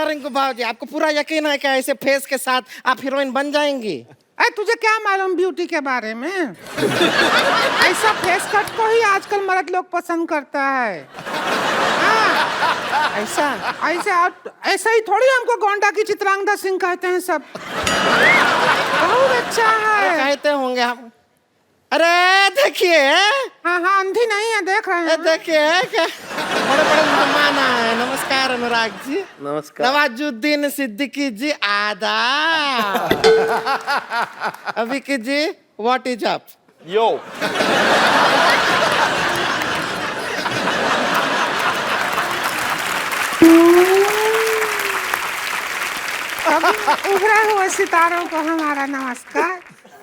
रिंकू भाजी, आपको पूरा यकीन है क्या ऐसे फेस के साथ आप हीरोइन बन जाएंगी? अरे तुझे क्या मालूम ब्यूटी के बारे में? ऐसा फेस कट को ही आजकल मर्द लोग पसंद करता है। ऐसा ऐसा ही थोड़ी हमको गोंडा की चित्रांगदा सिंह कहते हैं सब। बहुत अच्छा है। कहते होंगे हम। अरे देखिए, हाँ अंधी नहीं है, देख रहे हैं। देखिए क्या बड़े बड़े मेहमान आए। नमस्कार अनुराग जी। नमस्कार। नवाजुद्दीन सिद्दीकी जी आदाब। अभिकी जी व्हाट इज अप? यो उभरे हुए सितारों को हमारा नमस्कार।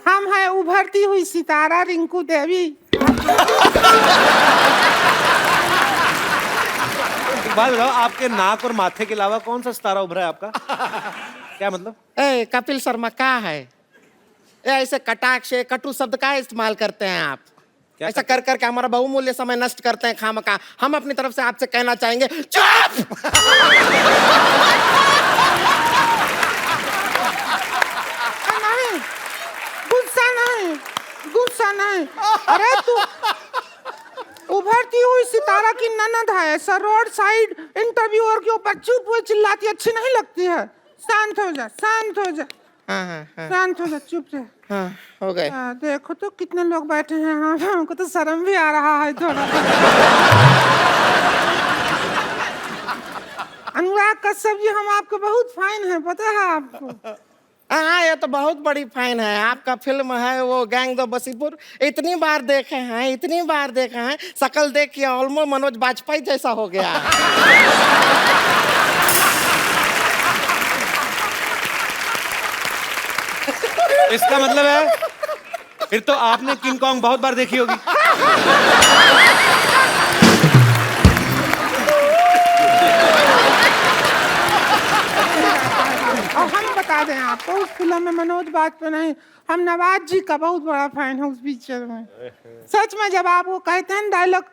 हम है उभरती हुई सितारा रिंकू देवी। एक बात बताओ, आपके नाक और माथे के अलावा कौन सा सितारा उभरा है आपका? क्या मतलब? ए कपिल शर्मा क्या है? ऐसे कटाक्ष कटु शब्द का इस्तेमाल करते हैं आप? ऐसा कर करके हमारा बहुमूल्य समय नष्ट करते हैं खामखा। हम अपनी तरफ से आपसे कहना चाहेंगे चुप। गुस्सा नहीं। अरे तू उभरती हुई सितारा की ननद है, सर रोड साइड इंटरव्यूअर के ऊपर चुप हुए चिल्लाती अच्छी नहीं लगती है। शांत हो जा, शांत हो जा। शांत हो जा, चुप रह। हाँ, हो गए। देखो तो कितने लोग बैठे हैं। हाँ हमको तो शर्म भी आ रहा है थोड़ा। अनुराग कश्यप जी, हम आपको बहुत फाइन है, पता है आपको? हाँ ये तो बहुत बड़ी फैन है। आपका फिल्म है वो गैंग दो बसीपुर, इतनी बार देखे हैं, इतनी बार देखे हैं, शकल देख के ऑलमोस्ट मनोज बाजपेयी जैसा हो गया। इसका मतलब है फिर तो आपने किंग कॉन्ग बहुत बार देखी होगी। और हम बता दें आपको, उस फिल्म में मनोज बाजपेयी नहीं, हम नवाज जी का बहुत बड़ा फैन है उस पिक्चर में। सच में जब आप वो कहते हैं डायलॉग,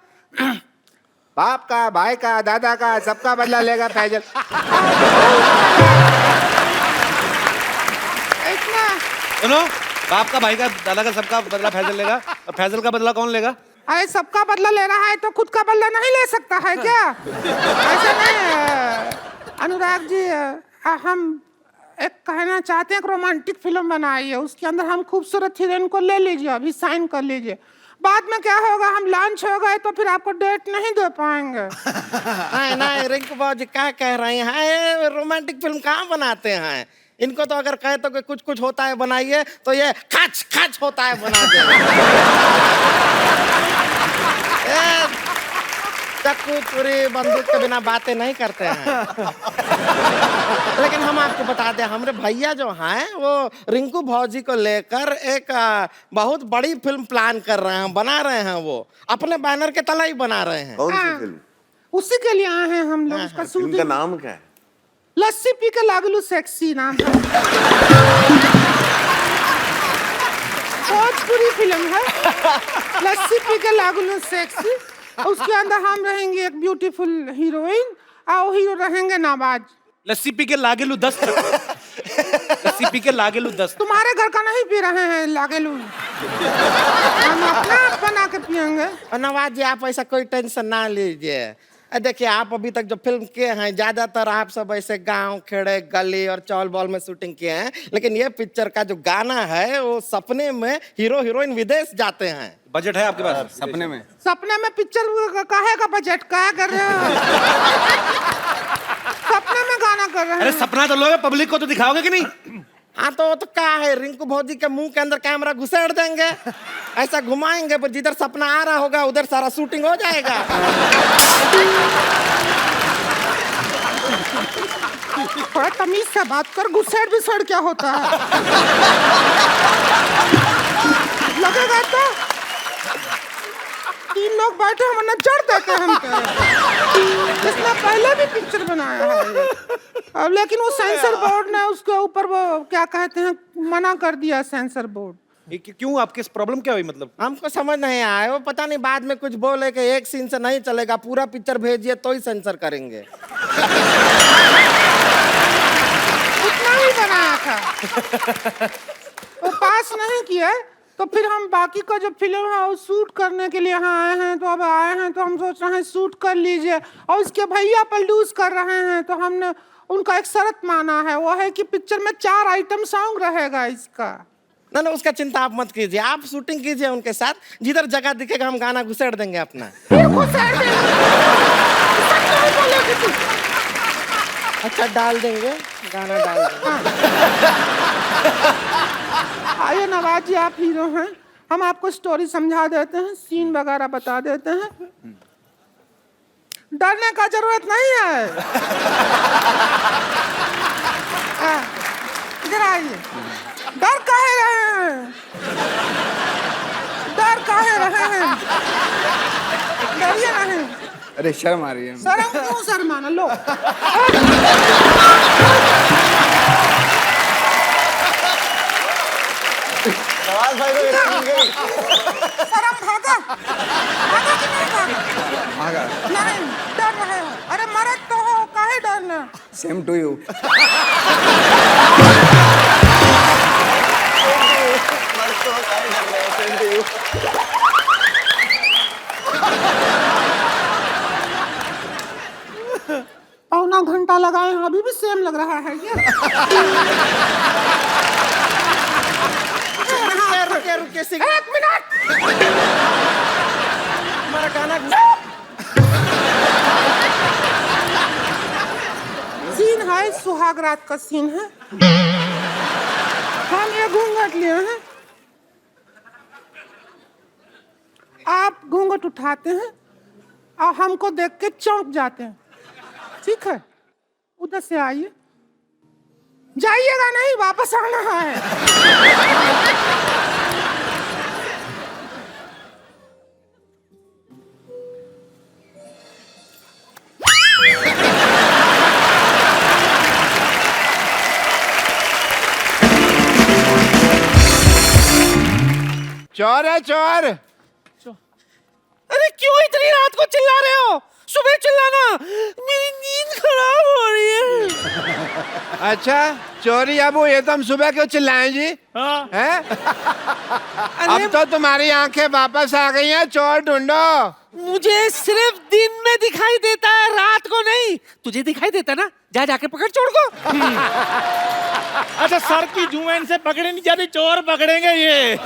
बाप का, भाई का, दादा का, सबका बदला लेगा फैजल। इतना सुनो, बाप का, भाई का, दादा का, सबका बदला फैजल लेगा, और फैजल का बदला कौन लेगा? अरे सबका बदला ले रहा है तो खुद का बदला नहीं ले सकता है क्या? ऐसा नहीं है अनुराग जी। हम एक कहना चाहते हैं कि रोमांटिक फिल्म बनाई है, उसके अंदर हम खूबसूरत हीरोइन को ले लीजिए, अभी साइन कर लीजिए। बाद में क्या होगा, हम लॉन्च हो गए तो फिर आपको डेट नहीं दे पाएंगे। नहीं नहीं रिंकू बाबू क्या कह रहे हैं? रोमांटिक फिल्म कहाँ बनाते हैं? इनको तो अगर कहे तो कि कुछ कुछ होता है बनाइए, तो ये खच खच होता है बना दे। चक्कू चूरी बंदूक के बिना बातें नहीं करते हैं। लेकिन हम आपको बता दें, हमारे भैया जो हैं वो रिंकू भौजी को लेकर एक बहुत बड़ी फिल्म प्लान कर रहे हैं, बना रहे हैं। वो अपने बैनर के तले ही बना रहे हैं। कौन सी फिल्म? उसी के लिए आए हैं हम लोग। उसका फिल्म का शूटिंग नाम क्या है? लस्सी पी के लागलू सेक्सी नाम है। भोजपुरी फिल्म है, लस्सी पी के लागलू सेक्सी। उसके अंदर हम रहेंगे एक ब्यूटीफुल हीरोइन और हीरो रहेंगे नवाज। लस्सी पी के लागेलू 10। लस्सी पी के लागेलू 10। तुम्हारे घर का नहीं पी रहे हैं लागेलू, हम अपना बना के पियेंगे। और नवाज जी आप ऐसा कोई टेंशन ना लीजिए। देखिए आप अभी तक जो फिल्म किए हैं ज्यादातर आप सब ऐसे गांव खेड़े गली और चौल बॉल में शूटिंग किए हैं, लेकिन ये पिक्चर का जो गाना है वो सपने में हीरो हीरोइन विदेश जाते हैं। बजट है आपके पास? सपने में? सपने में पिक्चर काहे का बजट क्या कर रहे हो? सपने में गाना कर रहे हैं। अरे सपना तो लोगे, पब्लिक को तो दिखाओगे कि नहीं? हाँ तो क्या है, रिंकू भौजी के मुंह के अंदर कैमरा घुसेड़ देंगे, ऐसा घुमाएंगे, पर जिधर सपना आ रहा होगा उधर सारा शूटिंग हो जाएगा। थोड़ा तमीज से बात कर, घुसेड़ बिसेड़ क्या होता है? लगेगा तो 3 लोग बैठे हम नजर देते हैं हमको। इसने पहले भी पिक्चर बनाया है अब, लेकिन वो सेंसर बोर्ड ने उसके ऊपर वो क्या कहते हैं मना कर दिया। सेंसर बोर्ड क्यों, आपकी प्रॉब्लम क्या हुई मतलब? हमको समझ नहीं आया, वो पता नहीं बाद में कुछ बोले कि एक सीन से नहीं चलेगा, पूरा पिक्चर भेजिए तो ही सेंसर करेंगे। उतना ही बनाया था। वो पास नहीं किया, तो फिर हम बाकी का जो फिल्म है वो शूट करने के लिए यहाँ आए हैं। तो अब आए हैं तो हम सोच रहे हैं शूट कर लीजिए, और उसके भैया प्रोड्यूस कर रहे हैं, तो हमने उनका एक शर्त माना है, वो है कि पिक्चर में 4 आइटम सॉन्ग रहेगा इसका। ना ना, उसका चिंता आप मत कीजिए, आप शूटिंग कीजिए उनके साथ, जिधर जगह दिखेगा हम गाना घुसेड़ देंगे अपना। अच्छा डाल देंगे, गाना डाल देंगे। आइए नवाज जी, आप हीरो हैं, हम आपको स्टोरी समझा देते हैं, सीन वगैरह बता देते हैं। डरने का जरूरत नहीं है। इधर आइए। डर काहे रहे हैं? डर काहे रहे हैं? डरिए नहीं। अरे शर्म आ रही है। शर्म क्यों शर्माना, लो। शर्म भागा? भागा कि नहीं भागा? भागा। नहीं, डर रहे हो। अरे मरद तो हो, काहे डरना? Same to you. पौना घंटा लगाए हैं, अभी भी सेम लग रहा है ये। रुकिए रुकिए, 1 मिनट। हमारा गाना सीन है, सुहाग रात का सीन है। हम ये घूंघट लिए हैं, आप घूंघट उठाते हैं और हमको देख के चौंक जाते हैं, ठीक है? उधर से आइए, जाइएगा नहीं, वापस आना है। चोर है चोर। अरे क्यों इतनी रात को चिल्ला रहे हो? सुबह चिल्लाना, मेरी नींद खराब हो रही है। अच्छा चोरी अबू, ये तो हम सुबह क्यों चिल्लाएं जी? हाँ। हैं? अब तो तुम्हारी आंखें वापस आ गई हैं, चोर ढूंढो। मुझे सिर्फ दिन में दिखाई देता है, रात को नहीं। तुझे दिखाई देता ना, जा जाके पकड़ चोर को। अच्छा, सर की जुएन से पकड़े नहीं जाती, चोर पकड़ेंगे ये।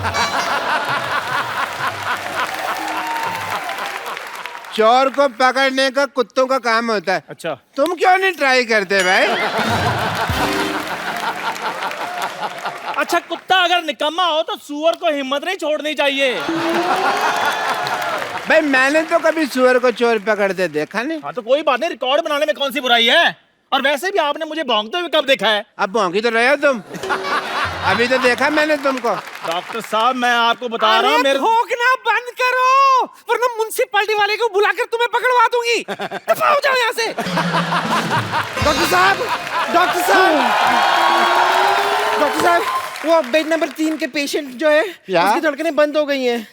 चोर को पकड़ने का कुत्तों का काम होता है। अच्छा, तुम क्यों नहीं ट्राई करते भाई? अच्छा कुत्ता अगर निकम्मा हो तो सुअर को हिम्मत नहीं छोड़नी चाहिए। भाई मैंने तो कभी सुअर को चोर पकड़ते देखा नहीं। हाँ तो कोई बात नहीं, रिकॉर्ड बनाने में कौन सी बुराई है? और वैसे भी आपने मुझे भौंकते हुए कब देखा है? अब भौंकी तो रहे हो तुम। अभी तो देखा मैंने तुमको। डॉक्टर साहब मैं आपको बता रहा हूँ, मेरे भौंकना बंद करो, वरना म्युनिसिपैलिटी वाले को बुलाकर तुम्हें पकड़वा दूंगी। दफा हो जाओ यहाँ से। डॉक्टर साहब, डॉक्टर साहब, डॉक्टर साहब, वो बेड नंबर 3 के पेशेंट जो है, उसकी धड़कनें बंद हो गई हैं।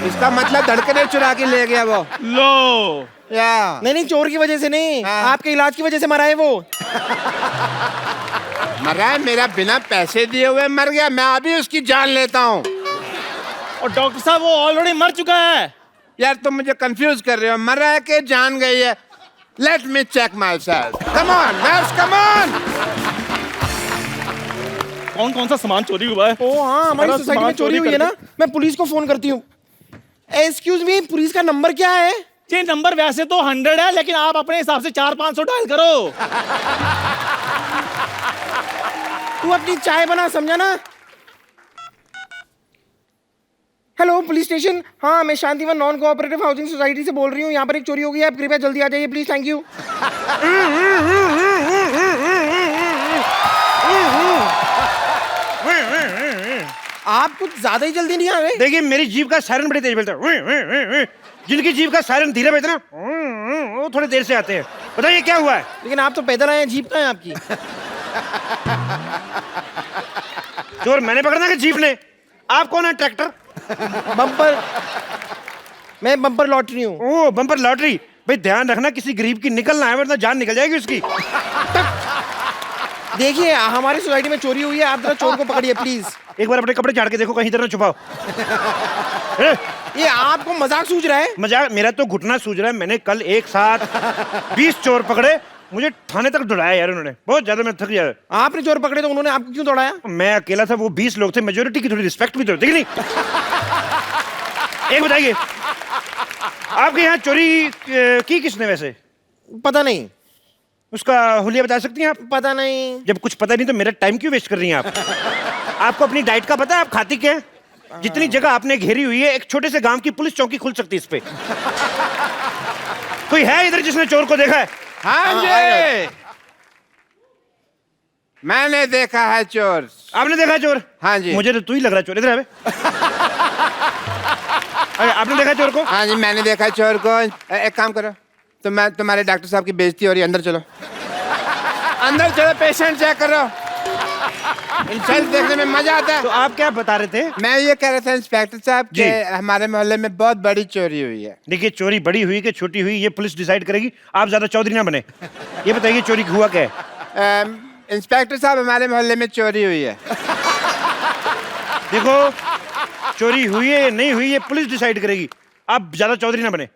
इसका मतलब धड़कने चुरा के ले गया वो। लो या नहीं नहीं, चोर की वजह से नहीं, हाँ। आपके इलाज की वजह से मरा है वो। मरा है? मेरा बिना पैसे दिए हुए मर गया, मैं अभी उसकी जान लेता हूँ। और डॉक्टर साहब वो ऑलरेडी मर चुका है। यार तुम मुझे कंफ्यूज कर रहे हो, मरा है कि जान गई है? Let me check myself. Come on nurse, come on. कौन कौन सा सामान चोरी हुआ है? ओ हाँ, हमारी सारा सोसाइटी में सामान चोरी हुई है ना, मैं पुलिस को फोन करती हूँ। एक्सक्यूज मी, पुलिस का नंबर क्या है? जी नंबर वैसे तो 100 है, लेकिन आप अपने हिसाब से 400-500 डायल करो। तू अपनी चाय बना, समझा ना? हेलो पुलिस स्टेशन, हाँ मैं Shantivan non cooperative housing society से बोल रही हूँ। यहाँ पर एक चोरी हो गई है, आप कृपया जल्दी आ जाइए प्लीज, थैंक यू। आप कुछ ज्यादा ही जल्दी नहीं आ रहे। देखिए मेरी जीभ का सायरन बड़ी तेज बजता है। जिनकी जीभ का सायरन धीरे बजता है ना, वो थोड़ी देर से आते हैं। बताइए क्या हुआ है? लेकिन आप तो पैदल आए हैं, जीप कहाँ है आपकी? चोर मैंने पकड़ना कि जीप ने? आप कौन है ट्रैक्टर? बम्पर, मैं बम्पर लॉटरी हूँ। ओ बम्पर लॉटरी। भाई ध्यान रखना किसी गरीब की निकलना है वरना जान निकल जाएगी उसकी। देखिए हमारी सोसाइटी में चोरी हुई है, आप जरा चोर को पकड़िए प्लीज। एक बार अपने कपड़े झाड़ के देखो कहीं इधर ना छुपाओ। ये आपको मजाक सूझ रहा है? मजाक? मेरा तो घुटना सूझ रहा है। मैंने कल एक साथ 20 चोर पकड़े, मुझे थाने तक दौड़ाया यार उन्होंने, बहुत ज्यादा मैं थक गया। आपने चोर पकड़े तो उन्होंने आपको क्यों दौड़ाया? मैं अकेला था, वो 20 लोग थे, मेजोरिटी की थोड़ी रिस्पेक्ट भी तो होती है कि नहीं? एक बताइए, आपके यहाँ चोरी की किसने वैसे? पता नहीं। उसका हुलिया बता सकती हैं आप? पता नहीं। जब कुछ पता नहीं तो मेरा टाइम क्यों वेस्ट कर रही हैं आप? आपको अपनी डाइट का पता है? आप खाती क्या है? जितनी जगह आपने घेरी हुई है, एक छोटे से गांव की पुलिस चौकी खुल सकती है इस पे। कोई है इधर जिसने चोर को देखा है? हाँ जी, मैंने देखा है चोर। आपने देखा है चोर? हाँ जी। मुझे तो तू ही लग रहा है चोर। इधर आ बे। अरे आपने देखा चोर को? हाँ जी, मैंने देखा चोर को। एक काम करो, तो मैं तुम्हारे डॉक्टर साहब की बेइज्जती हो रही है, अंदर चलो। अंदर चलो, पेशेंट चेक करो। इंसान देखने में मजा आता है। तो आप क्या बता रहे थे? मैं ये कह रहा था इंस्पेक्टर साहब जी। कि हमारे मोहल्ले में बहुत बड़ी चोरी हुई है। देखिए, चोरी बड़ी हुई कि छोटी हुई ये पुलिस डिसाइड करेगी। आप ज्यादा चौधरी ना बने। ये बताइए चोरी हुआ क्या है? इंस्पेक्टर साहब, हमारे मोहल्ले में चोरी हुई है। देखो, चोरी हुई है या नहीं हुई ये पुलिस डिसाइड करेगी। आप ज्यादा चौधरी ना बने।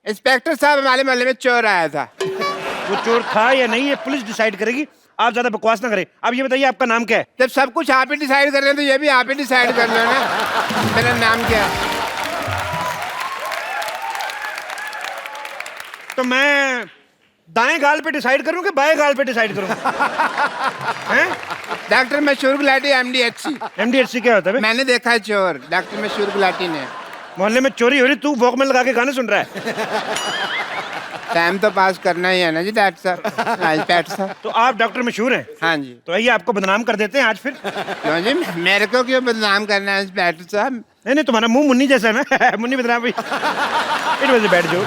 इंस्पेक्टर साहब, हमारे मोहल्ले में चोर आया था। वो चोर था या नहीं ये पुलिस डिसाइड करेगी। आप ज्यादा बकवास ना करें। अब ये बताइए आपका नाम क्या है? जब सब कुछ आप ही डिसाइड कर रहे हैं तो ये भी आप ही डिसाइड कर लो ना। मेरा नाम क्या है? तो मैं दाएं गाल पे डिसाइड करूं कि बाएं गाल पे डिसाइड करूं? हैं? डॉक्टर मशहूर गुलाटी, MDHC। MDHC क्या होता है बे? मैंने देखा है चोर, डॉक्टर मशहूर गुलाटी ने। मोहल्ले में चोरी हो रही, तू वॉकमैन लगा के गाने सुन रहा है। टाइम तो पास करना ही है ना जी डॉक्टर साहब। हाँ, इंस्पेक्टर साहब। तो आप डॉक्टर मशहूर हैं? हाँ जी। तो आइए आपको बदनाम कर देते हैं आज फिर। क्यों जी, मेरे को क्यों बदनाम करना है इंस्पेक्टर साहब? नहीं नहीं, तुम्हारा मुंह मुन्नी जैसा है ना। मुन्नी बदनाम भाई। इट वजह बैठ जाओ।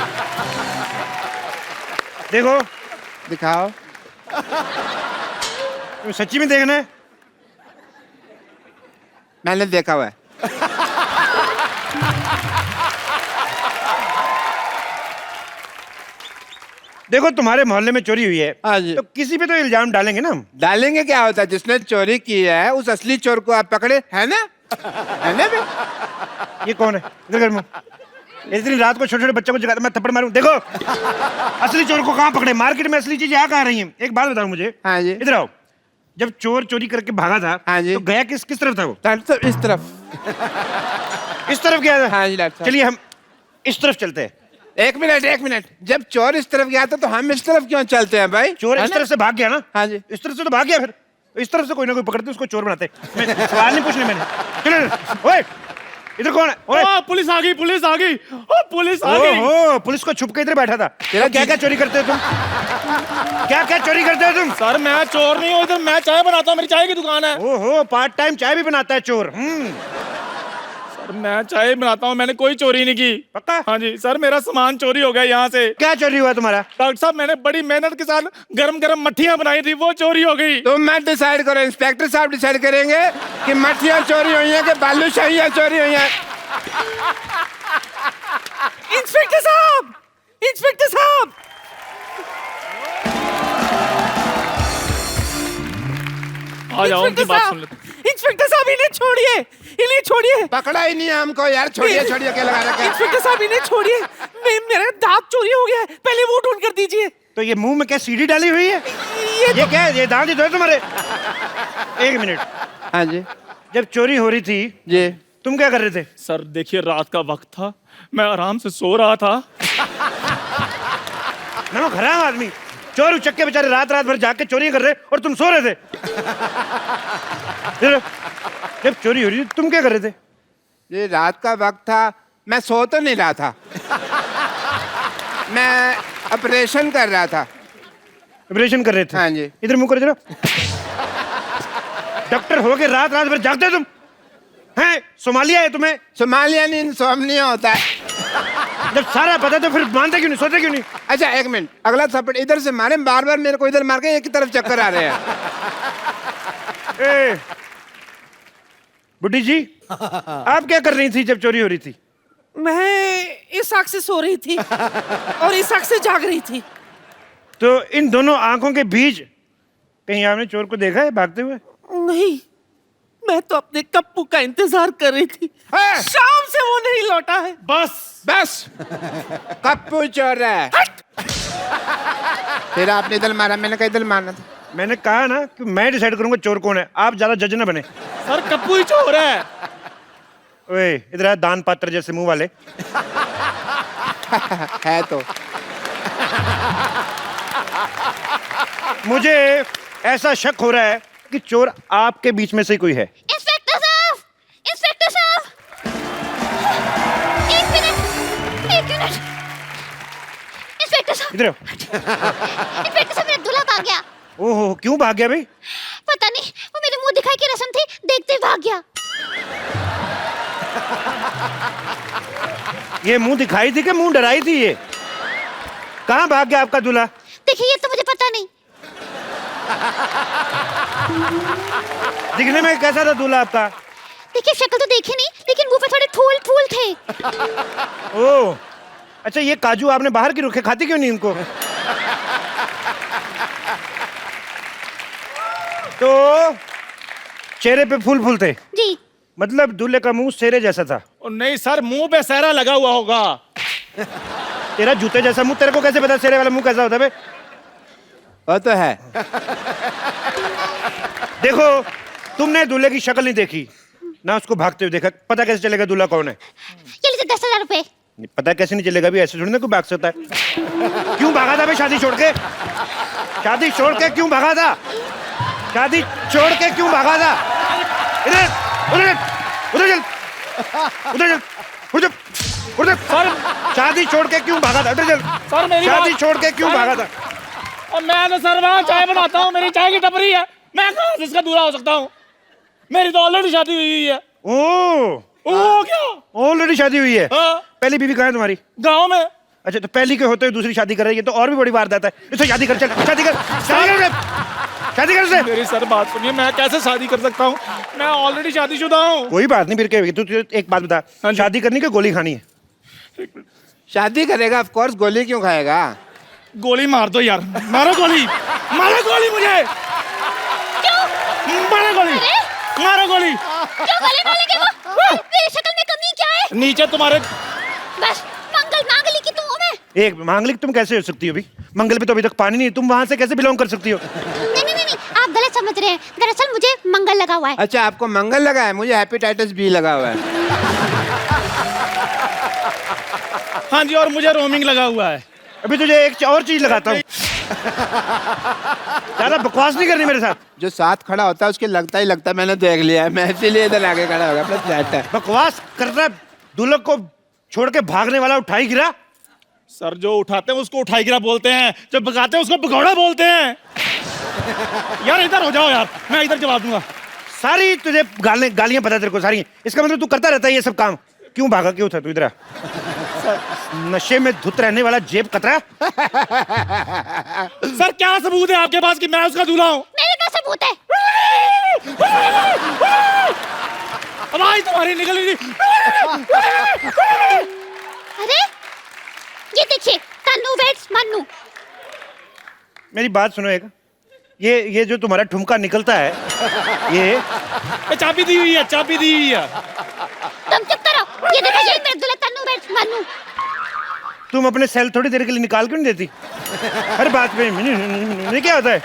देखो, दिखाओ। तुम सच्ची में देखना है? मैंने देखा हुआ है। देखो, तुम्हारे मोहल्ले में चोरी हुई है। हाँ जी। तो किसी पे तो इल्जाम डालेंगे ना हम। डालेंगे, क्या होता है? जिसने चोरी की है उस असली चोर को आप पकड़े, है ना? है ना बे? ये कौन है? इधर कर मुंह। इतनी रात को छोटे छोटे बच्चों को जगाता, मैं थप्पड़ मारूं। देखो, असली चोर को कहाँ पकड़े? मार्केट में असली चीजें आ रही हैं। एक बात बताओ मुझे। हाँ जी। इधर आओ। जब चोर चोरी करके भागा था, हाँ जी। तो गया किस किस तरफ था वो? डॉक्टर साहब, इस तरफ। इस तरफ गया था? हाँ जी डॉक्टर साहब। चलिए हम इस तरफ चलते हैं। एक मिनट। जब चोर इस तरफ गया था तो हम इस तरफ क्यों चलते हैं भाई? चोर है इस ना? तरफ से भाग गया ना? हाँ जी। इस तरफ से तो भाग गया, फिर इस तरफ से कोई ना कोई पकड़ते उसको चोर बनाते। मैं सवाल नहीं पूछने मैंने। चलो, ओए, इधर कौन है? ओए, पुलिस आ गई, पुलिस आ गई, ओ पुलिस आ गई। ओहो, पुलिस को छुप के इधर बैठा था। तेरा क्या क्या चोरी करते हो तुम? क्या क्या चोरी करते हो तुम? सर मैं चोर नहीं हूँ, इधर मैं चाय बनाता हूँ, मेरी चाय की दुकान है। ओहो, पार्ट टाइम चाय भी बनाता है चोर। सर मैं चाय बनाता हूँ, मैंने कोई चोरी नहीं की। पक्का? हाँ जी सर, मेरा सामान चोरी हो गया यहाँ से। क्या चोरी हुआ तुम्हारा? डॉक्टर साहब, मैंने बड़ी मेहनत के साथ गरम गरम मट्ठियाँ बनाई थी, वो चोरी हो गई। तुम मत डिसाइड करो, इंस्पेक्टर साहब डिसाइड करेंगे कि मट्ठियाँ चोरी हुई हैं कि बालूशाहियाँ चोरी हुई हैं। इंस्पेक्टर साहब, इंस्पेक्टर साहब, आ जाओ, उनकी बात सुन लेते। इंस्पेक्टर साहब, इन्हें छोड़िए, इन्हें छोड़िए। पकड़ा ही नहीं है हमको यार, छोड़िए क्या लगा रखा है? इंस्पेक्टर साहब, इन्हें छोड़िए, मेरा दांत चोरी हो गया है, पहले वो ढूंढ कर दीजिए। तो ये मुंह में क्या सीढ़ी डाली हुई है? ये क्या है? ये दांत ही तो है तुम्हारे। एक मिनट। हाँ जी। जब चोरी हो रही थी जी। तुम क्या कर रहे थे? सर देखिए, रात का वक्त था, मैं आराम से सो रहा था। ना खराब आदमी, चोर उचक्के बेचारे रात रात भर जाके चोरी कर रहे और तुम सो रहे थे। जब चोरी हो रही थी तुम क्या कर रहे थे? ये रात का वक्त था, मैं सो तो नहीं रहा था, मैं ऑपरेशन कर रहा था। ऑपरेशन कर रहे थे? हाँ जी। इधर मुंह करो जरा। डॉक्टर हो के रात रात भर जागते हो तुम? हैं? सोमालिया है तुम्हें? सोमालिया नहीं, इंसोम्निया होता है। जब सारा पता तो फिर मानते क्यों नहीं, सोते क्यों नहीं? अच्छा एक मिनट, अगला थप्पड़ इधर से मारे, बार बार मेरे को इधर मार के एक ही तरफ चक्कर आ रहे हैं। ए, बुड्ढी जी, आप क्या कर रही थी जब चोरी हो रही थी? मैं इस आंख से सो रही थी और इस आंख से जाग रही थी। तो इन दोनों आंखों के बीच कहीं आपने चोर को देखा है भागते हुए? नहीं, मैं तो अपने कप्पू का इंतजार कर रही थी। है? शाम से वो नहीं लौटा है। बस कप्पू चोर है। फिर आपने इधर मारा, मैंने कहा इधर मारना था। मैंने कहा ना कि मैं डिसाइड करूंगा चोर कौन है, आप ज्यादा जज ना बने। सर कप्पू ही चोर है। ओए इधर आ, दान पात्र जैसे मुंह वाले। है तो मुझे ऐसा शक हो रहा है कि चोर आपके बीच में से कोई है। इंस्पेक्टर साहब, इंस्पेक्टर साहब, एक मिनट, इंस्पेक्टर साहब, इधर आओ। इंस्पेक्टर साहब, मेरा दूल्हा भाग गया। ओहो, क्यों भाग गया भाई? पता नहीं, वो मेरे मुंह दिखाई की रस्म थी, देखते ही भाग गया। ये मुंह दिखाई थी कि मुंह डराई थी? ये कहाँ भाग गया आपका दूल्हा? देखिए, ये तो मुझे पता नहीं। दिखने में कैसा था दूल्हा आपका? देखिए, शक्ल तो देखी नहीं, लेकिन मुंह पे थोड़े फूल थे। ओह, अच्छा ये काजू आपने बाहर की रखे, खाती क्यों नहीं इनको? तो चेहरे पे फूल थे, जी, मतलब दूल्हे का मुंह सेरे जैसा था। नहीं सर, मुंह पे सहरा लगा हुआ होगा। तेरा जूते जैसा मुंह, तेरे को कैसे पता सेरे वाला मुंह कैसा होता है बे? वो तो है। देखो, तुमने दूल्हे की शक्ल नहीं देखी ना, उसको भागते हुए देखा, पता कैसे चलेगा दूल्हा कौन है? ये लीजिए 10,000 रुपए। पता कैसे नहीं चलेगा भी, ऐसे थोड़ी ना कोई भाग सकता है। क्यों भागा था बे शादी छोड़ के? शादी छोड़ के क्यों भागा था? शादी छोड़ के क्यों भागा था? इधर उधर उधर चल, उधर चल, उधर उधर। शादी छोड़ के क्यों भागा था? उधर चल। सर मेरी शादी छोड़ के क्यों भागा था? और मैं तो सर वहाँ चाय बनाता हूँ, मेरी चाय की टपरी है, मैं कहाँ से इसका दूल्हा हो सकता हूँ? मेरी तो ऑलरेडी शादी हुई है। ओ क्या? ऑलरेडी शादी हुई है? हाँ। पहली बीवी कहाँ है तुम्हारी? गाँव में। अच्छा, तो पहली के होते हुए दूसरी शादी कर रही है, तो और भी बड़ी वारदात है। इससे शादी कर, चल शादी कर, शादी कर, शादी कर से। मेरी सर बात सुनिए, मैं कैसे शादी कर सकता हूँ? मैं ऑलरेडी शादीशुदा हूँ। कोई बात नहीं, फिर क्या होगी? तू एक बात बता, हाँ जी। शादी करनी कि गोली खानी है? शादी करेगा, ऑफ कोर्स, गोली क्यों खाएगा? गोली मार दो यार, मारो गोली, मारो गोली मुझे। क्यों? मारो गोली, मारो गोली। क्यों गले मारेंगे वो? मेरी शक्ल में कमी क्या है? नीचे तुम्हारे बस मंगल नागली की तो हूँ मैं। एक मांगलिक तुम कैसे हो सकती हो अभी? मंगल पे तो अभी तक पानी नहीं, तुम वहां से कैसे बिलोंग कर सकती हो? नहीं, आप गलत समझ रहे हैं। दरअसल मुझे मंगल लगा हुआ है। अच्छा, आपको मंगल लगा है, मुझे हेपेटाइटिस बी लगा हुआ है। हाँ जी, और मुझे रोमिंग लगा हुआ है। अभी तुझे एक और चीज लगाता हूँ। ज्यादा बकवास नहीं करनी मेरे साथ। जो साथ खड़ा होता है उसके लगता ही लगता है, मैंने देख लिया है, मैं इसीलिए इधर आगे खड़ा होगा, अपना फ्लैट है। बकवास कर रहा है, दूल्हे को छोड़ के भागने वाला उठाई गिरा। सर जो उठाते हैं उसको उठाई गिरा बोलते हैं, जो भगाते हैं उसको भगौड़ा बोलते हैं। यार इधर हो जाओ यार, मैं इधर जवाब दूंगा। सारी तुझे गालियां पता है तेरे को सारी। इसका मतलब तू करता रहता है ये सब काम। क्यों भागा, क्यों था तू इधर? नशे में धुत रहने वाला जेब कतरा। सर क्या सबूत है आपके पास कि मैं उसका दूल्हा हूँ? मेरे पास सबूत है। आवाज तुम्हारी निकल रही थी। अरे ये देखिए, तन्नू वेट्स मन्नू। मेरी बात सुनो एक, ये जो तुम्हारा ठुमका निकलता है, ये चाबी दी हुई है, चाबी दी हुई है। तुम चुप करो। ये देखो, यही मेरा दूल्हा तन्नू वेट्स मन्नू। तुम अपने सेल थोड़ी देर के लिए निकाल क्यों नहीं देती? हर बात पे नहीं, क्या होता है?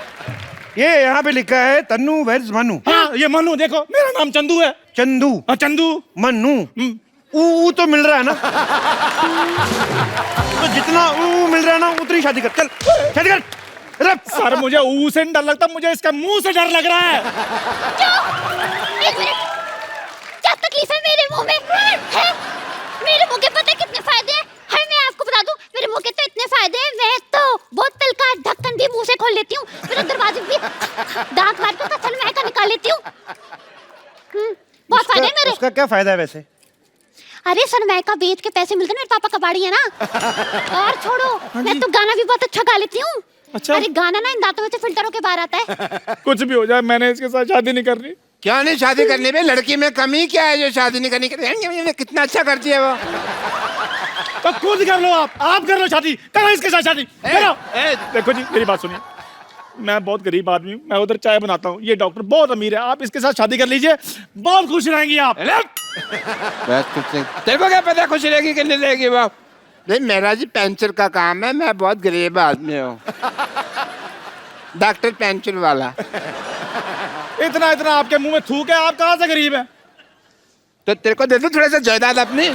ये यहाँ पे लिखा है तन्नू वेट्स मन्नू। हाँ ये मन्नू, देखो मेरा नाम चंदू है। चंदू? हाँ चंदू। मन्नू? ऊ तो मिल रहा है ना। तो जितना ऊ मिल रहा है ना, उतनी शादी कर। चल शादी कर। सर मुझे ऊ से डर लगता, मुझे इसका मुंह से डर लग रहा है। एक मिनट, क्या तकलीफ है मेरे मुंह में? है? मेरे मुंह के पता है कितने फायदे हैं? है, मैं आपको बता दूं, मेरे मुंह के तो इतने फायदे हैं, मैं तो बोतल का ढक्कन भी मुंह से खोल लेती हूँ, मेरे दरवाजे भी दांत मार के कसल महका निकाल लेती हूँ। बहुत फायदे हैं मेरे। उसका क्या फायदा है वैसे? अरे सनमाइका बेच के पैसे मिलते हैं, मेरे पापा कबाड़ी है ना। और छोड़ो, मैं तो गाना भी बहुत अच्छा गा लेती हूँ। अच्छा? अरे गाना ना इन दांतों में से फिल्टर होके बाहर आता है। कुछ भी हो जाए, मैंने इसके साथ शादी नहीं करनी। क्यों नहीं शादी करनी भाई? लड़की में कमी क्या है जो शादी नहीं करनी? कितना अच्छा करती है वो। तो खुद कर लो, आप कर लो शादी, करो इसके साथ शादी करो। देखो जी मेरी बात सुनिए, मैं बहुत गरीब आदमी हूँ, मैं उधर चाय बनाता हूँ, ये डॉक्टर बहुत अमीर है, आप इसके साथ शादी कर लीजिए, बहुत खुश रहेंगी आप। बस कुछ नहीं, तेरे को क्या पता खुश रहेगी कि नहीं रहेगी वो? नहीं मेरा जी पेंचर का काम है, मैं बहुत गरीब आदमी हूँ। डॉक्टर पेंचर वाला। इतना इतना आपके मुंह में थूक है, आप कहाँ से गरीब हैं? तो तेरे को दे दूं थोड़ा सा जायदाद अपनी?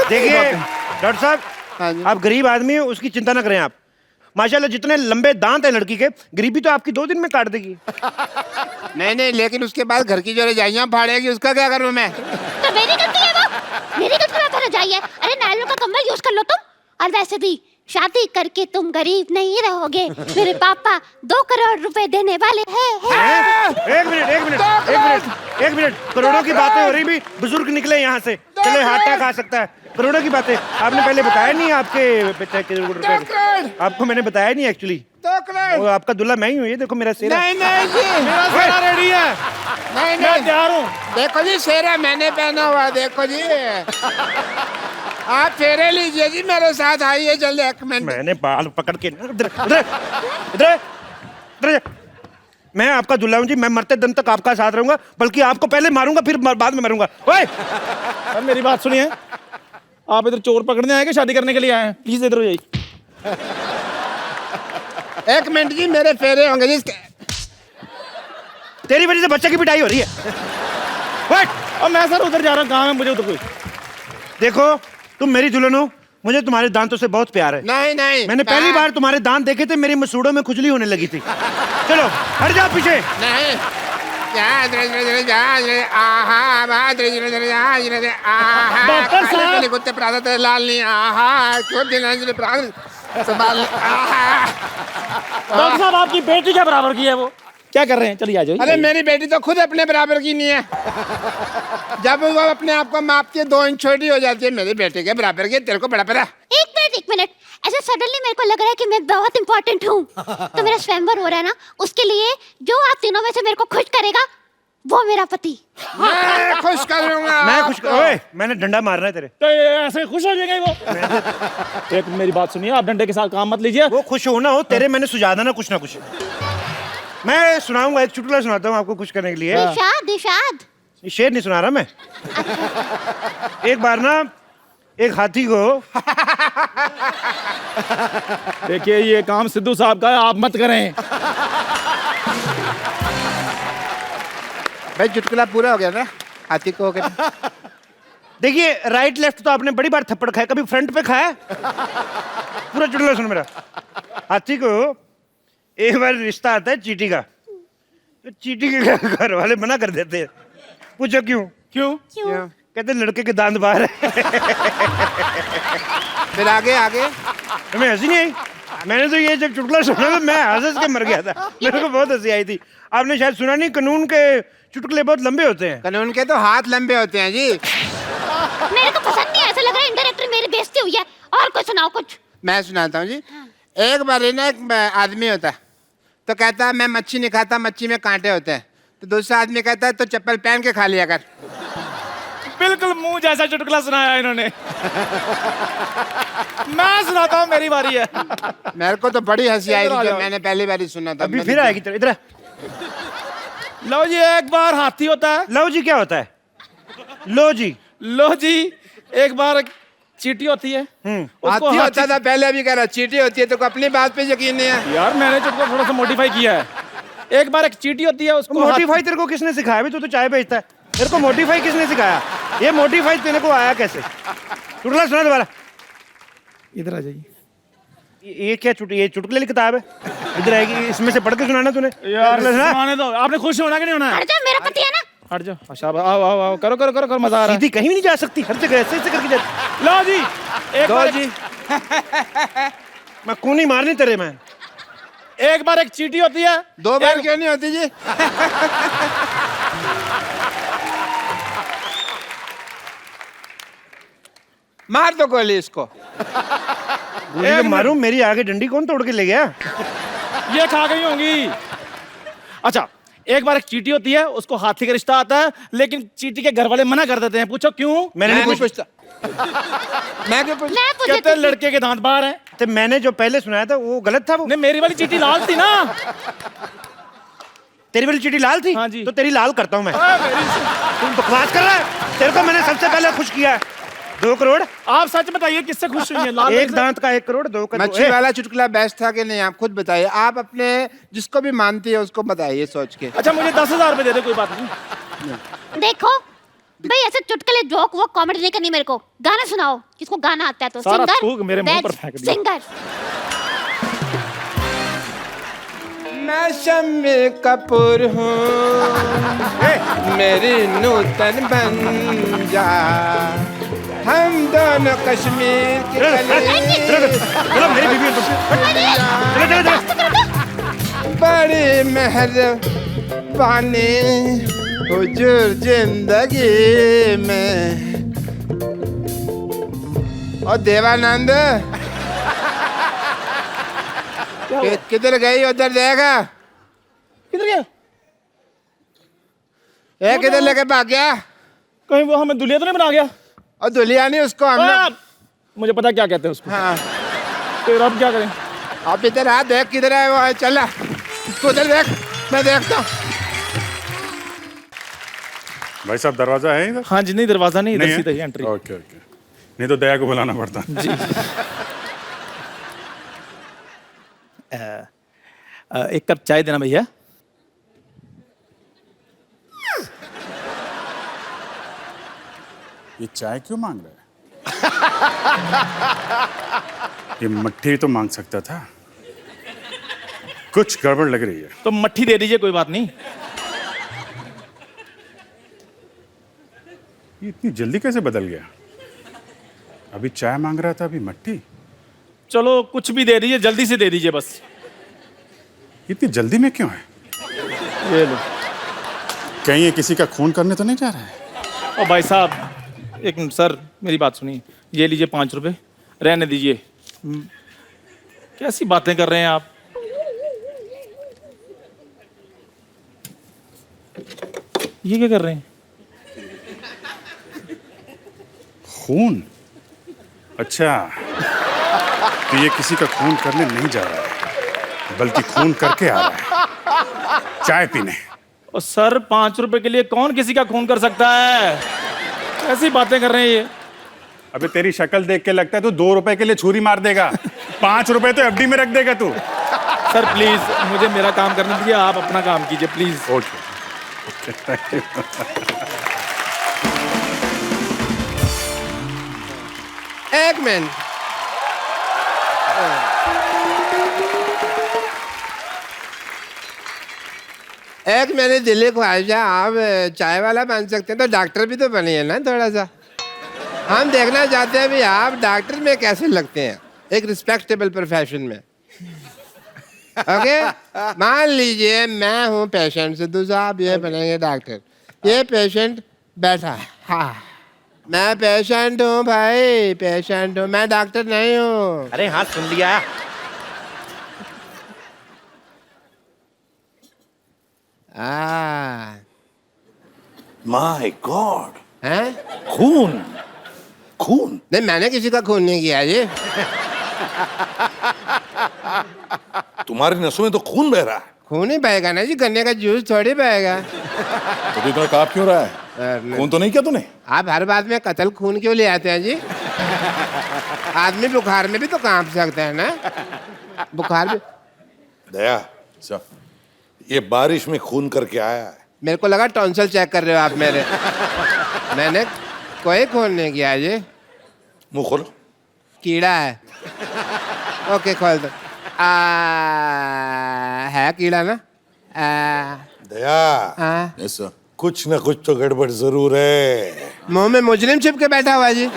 देखिए डॉक्टर हाँ साहब, जी। आप गरीब आदमी हैं, उसकी चिंता ना करें आप। माशाल्लाह जितने लंबे दांत हैं लड़की के, गरीबी तो आपकी 2 दिन में काट देगी। नहीं नहीं, लेकिन उसके बाद घर की जो रजाइयाँ फाड़ेगी उसका क्या करूँ मैं? तो मेरी गलती है वो, मेरी गलती है, फिर जाइए। अरे नायलॉन का कंबल यूज कर लो तुम। और वैसे भी शादी करके तुम गरीब नहीं रहोगे, मेरे पापा 2 करोड़ रुपए देने वाले हैं। एक मिनट, करोड़ों की बातें हो रही भी, बुजुर्ग निकले यहाँ से, चले हार्ट अटैक आ सकता है। करोड़ों की बातें आपने पहले बताया नहीं, आपके पिता के रुपए आपको मैंने बताया नहीं एक्चुअली। 2 करोड़? वो आपका दूल्हा मैं ही हूँ, ये देखो मेरा सेहरा। नहीं नहीं जी, मेरा सेहरा रेडी है, नहीं मैं नहीं, तैयार हूँ। देखो जी सेहरा मैंने पहना हुआ, देखो जी। आप फेरे लीजिए जी, मेरे साथ आइए जल्दी 1 मिनट। मैंने बाल पकड़ के इधर इधर इधर इधर, मैं आपका दूल्हा हूँ जी, मैं मरते दम तक आपका साथ रहूंगा, बल्कि आपको पहले मारूंगा फिर बाद में मरूंगा। ओए अब मेरी बात सुनिए, आप इधर चोर पकड़ने आए कि शादी करने के लिए आए हैं? प्लीज इधर हो जाइए। 1 मिनट जी, मेरे फेरे होंगे जी इसके। तेरी वजह से बच्चे की पिटाई हो रही है। ओए और मैं सर उधर जा रहा हूँ, काम है मुझे उधर कोई। देखो तुम मेरी दुल्हन हो, मुझे तुम्हारे दांतों से बहुत प्यार है। नहीं नहीं, मैंने पहली बार तुम्हारे दांत देखे थे, मेरी मसूड़ों में खुजली होने लगी थी। चलो हट जाओ पीछे। नहीं, डॉक्टर साहब। कुत्ते प्रादा तेरे लाल नहीं, आहा क्यों दिन प्राद संभाल, आहा। डॉक्टर साहब आपकी बेटी के बराबर की है वो, क्या कर रहे हैं? चलिए आ जाइए। अरे मेरी बेटी तो खुद अपने बराबर की नहीं है। जब वो अपने आप को मापती है 2 इंच छोटी हो जाती है, मेरी बेटी के बराबर की। तेरे को बड़ा पता? एक मिनट, ऐसे सडनली मेरे को लग रहा है कि मैं बहुत इंपॉर्टेंट हूँ। तो मेरा स्वयंवर हो रहा है ना, उसके लिए जो आप तीनों में से मेरे को खुश करेगा वो मेरा पति। मैं खुश करूंगा। मैं खुश ओए मैंने डंडा मारना है तेरे। तो ये ऐसे खुश हो जाएगा वो। एक मेरी बात सुनिए, आप डंडे के साथ काम मत लीजिए। वो खुश हो ना हो, तेरे मैंने सुझा देना कुछ ना कुछ। मैं सुनाऊंगा, एक चुटकुला सुनाता हूँ आपको खुश करने के लिए। दिशाद शेर नहीं सुना रहा मैं। एक बार ना एक हाथी को देखिए ये काम सिद्धू साहब का है, आप मत करें। भाई चुटकुला पूरा हो गया ना? हाथी को हो गया। देखिए राइट लेफ्ट तो आपने बड़ी बार थप्पड़ खाया, कभी फ्रंट पे खाया? पूरा चुटकुला सुनो मेरा। हाथी को एक बार रिश्ता आता है चींटी का, तो चींटी के घर वाले मना कर देते हैं। पूछो क्यों? क्यों? कहते लड़के के दांत बाहर है। फिर आगे आगे तुम्हें हंसी नहीं आई? मैंने तो ये जब चुटकुला सुना तो मैं हंस के मर गया था, मेरे को बहुत हंसी आई थी। आपने शायद सुना नहीं, कानून के चुटकुले बहुत लंबे होते हैं। कानून के तो हाथ लंबे होते हैं जी। मेरे को पसंद नहीं, ऐसा लग रहा है इंडायरेक्टली मेरी बेइज्जती हुई है। और कुछ सुनाओ कुछ। मैं सुनाता हूँ जी। एक बार ना एक आदमी होता है, तो कहता है मैं मच्छी नहीं खाता, मच्छी में कांटे होते हैं। तो दूसरा आदमी कहता है तो चप्पल पहन के खा लिया कर। बिल्कुल मुंह जैसा चुटकुला सुनाया इन्होंने। मैं सुनाता हूँ, मेरी बारी है। मेरे को तो बड़ी हंसी आई थी जब मैंने पहली बार सुना था। अभी फिर आएगी तेरे इधर। लो जी, एक बार हाथी होता है। लो जी क्या होता है? लो जी। लो जी, एक बार चींटी होती है। हाथी होता था पहले, अभी कह रहा चींटी होती है। तो अपनी बात पे यकीन नहीं है यार, मैंने चुटकुला थोड़ा सा मॉडिफाई किया है। एक बार एक चींटी होती है, उसको मोडिफाई तेरे को किसने सिखाया? अभी तू तो चाय बेचता है, तेरे को मोडिफाई किसने सिखाया? ये मोडिफाई तेरे को आया कैसे? चुटकुला सुना दोबारा। इधर आ जाइए। ये क्या ये चुटकुले की किताब है? इधर आएगी, इसमें से पढ़ के सुनाना तूने। यार चुटकुला सुना। सुनाने दो, आपने खुश होना कि नहीं होना? हट जा, मेरा पति है ना। हट जाओ। अच्छा आओ आओ आओ, करो करो करो करो, मजा आ रहा है। सीधी कहीं भी नहीं जा सकती, हर जगह ऐसे ऐसे करके जाती। लो जी, एक बार जी। मैं कूनी मारनी तेरे में। एक बार एक चींटी होती है। 2 बार क्यों नहीं होती जी? मार दो गोली इसको। गोली जब मारूं, मेरी आगे डंडी कौन तोड़ के ले गया? ये खा गई होंगी। अच्छा, एक बार एक चींटी होती है, उसको हाथी का रिश्ता आता है, लेकिन चींटी के घर वाले मना कर देते हैं। पूछो क्यों? मैंने मैं नहीं नहीं पूछा। मैं क्यों पूछ? मैं पूछे कहते हैं लड़के के दांत बाहर हैं। तो मैंने जो पहले सुनाया था वो गलत था। वो नहीं, मेरी वाली चींटी लाल थी ना। तेरी वाली चिट्ठी लाल थी? हाँ जी। तो तेरी लाल करता हूँ मैं। तुम बकवास कर रहा है। तेरे को मैंने सबसे पहले खुश किया है। 2 करोड़। आप सच बताइए किससे खुश हुई हैं? लाल एक से? दांत का 1 करोड़, 2 का 2। मच्छी वाला चुटकुला बेस्ट था कि नहीं? आप खुद बताइए। आप अपने जिसको भी मानती है उसको बताइए सोच के। अच्छा, मुझे 10,000 रुपए दे दे, कोई बात नहीं। देखो भाई, ऐसे चुटकुले जोक वो कॉमेडी नहीं करनी मेरे को। गाना सुनाओ, किसको गाना आता है तो। सारा सिंगर थूक मेरे मुंह पर फेंक दिया। सिंगर। मैं शम्मी कपूर हूँ, मेरी नूतन बन जा, हम दोनों कश्मीर की चलो मेरी बीवी है तुम। चलो। बड़ी मेहरबानी हुजूर जिंदगी में। और देवानंद किधर गई? उधर देखा। किधर गया? किधर लेके भाग गया? कहीं वो हमें दुलिया तो नहीं बना गया? और दुलिया नहीं, उसको हमने। मुझे पता क्या कहते हैं उसको। हाँ, तो अब क्या करें? आप इधर आ, देख किधर है वो। चला तो उधर देख, मैं देखता हूँ। भाई साहब दरवाजा है इधर? हाँ जी, नहीं दरवाजा नहीं, इधर नहीं सीधा ही है? एंट्री। ओके ओके, नहीं तो दया को बुलाना पड़ता। जी। एक कप चाय देना भैया। ये चाय क्यों मांग रहा है? ये मट्ठी तो मांग सकता था। कुछ गड़बड़ लग रही है। तो मट्ठी दे दीजिए, कोई बात नहीं। ये इतनी जल्दी कैसे बदल गया? अभी चाय मांग रहा था, अभी मट्ठी। चलो कुछ भी दे दीजिए, जल्दी से दे दीजिए बस। इतनी जल्दी में क्यों है? ये लो। कहीं ये किसी का खून करने तो नहीं जा रहा है? ओ भाई साहब, एक मिनट सर, मेरी बात सुनिए। ये लीजिए 5 रुपए, रहने दीजिए। कैसी बातें कर रहे हैं आप? ये क्या कर रहे हैं? खून? अच्छा, तो ये किसी का खून करने नहीं जा रहा है, बल्कि खून करके आ रहा है चाय पीने। और सर 5 रुपए के लिए कौन किसी का खून कर सकता है? कैसी बातें कर रहे हैं ये? अबे तेरी शक्ल देख के लगता है तू 2 रुपए के लिए छुरी मार देगा। 5 रुपए तो एफडी में रख देगा तू। सर प्लीज मुझे मेरा काम करने दीजिए, आप अपना काम कीजिए please. Okay okay, thank you. एक मिनट, एक मेरे दिली ख्वाहिश है, आप चाय वाला बन सकते हैं तो डॉक्टर भी तो बनिए ना थोड़ा सा। हम देखना चाहते हैं भी आप डॉक्टर में कैसे लगते हैं, एक रिस्पेक्टेबल प्रोफेशन में। ओके, मान लीजिए मैं हूँ पेशेंट, सिद्धू साहब ये बनेंगे डॉक्टर। ये पेशेंट बैठा है, हाँ मैं पेशेंट हूँ भाई, पेशेंट हूँ, मैं डॉक्टर नहीं हूँ। अरे हाँ सुन लिया। माय गॉड, हैं? खून खून। नहीं, मैंने किसी का खून नहीं किया जी। तुम्हारी नसों में तो खून बह रहा है। खून ही बहेगा ना जी, गन्ने का जूस थोड़ी बहेगा। तो इतना काप क्यों रहा है? खून तो नहीं किया तूने? आप हर बात में कत्ल खून क्यों ले आते हैं जी? आदमी बुखार में भी तो कांप सकता है ना, बुखार भी। दया अच्छा, ये बारिश में खून करके आया है। मेरे को लगा टॉन्सिल चेक कर रहे हो आप मेरे। मैंने कोई खून नहीं किया जी। मुंह खोलो। कीड़ा है। ओके खोल दो। है कीड़ा ना? दया ऐसा कुछ ना कुछ तो गड़बड़ जरूर है। मुंह में मुजरिम छिप के बैठा हुआ जी।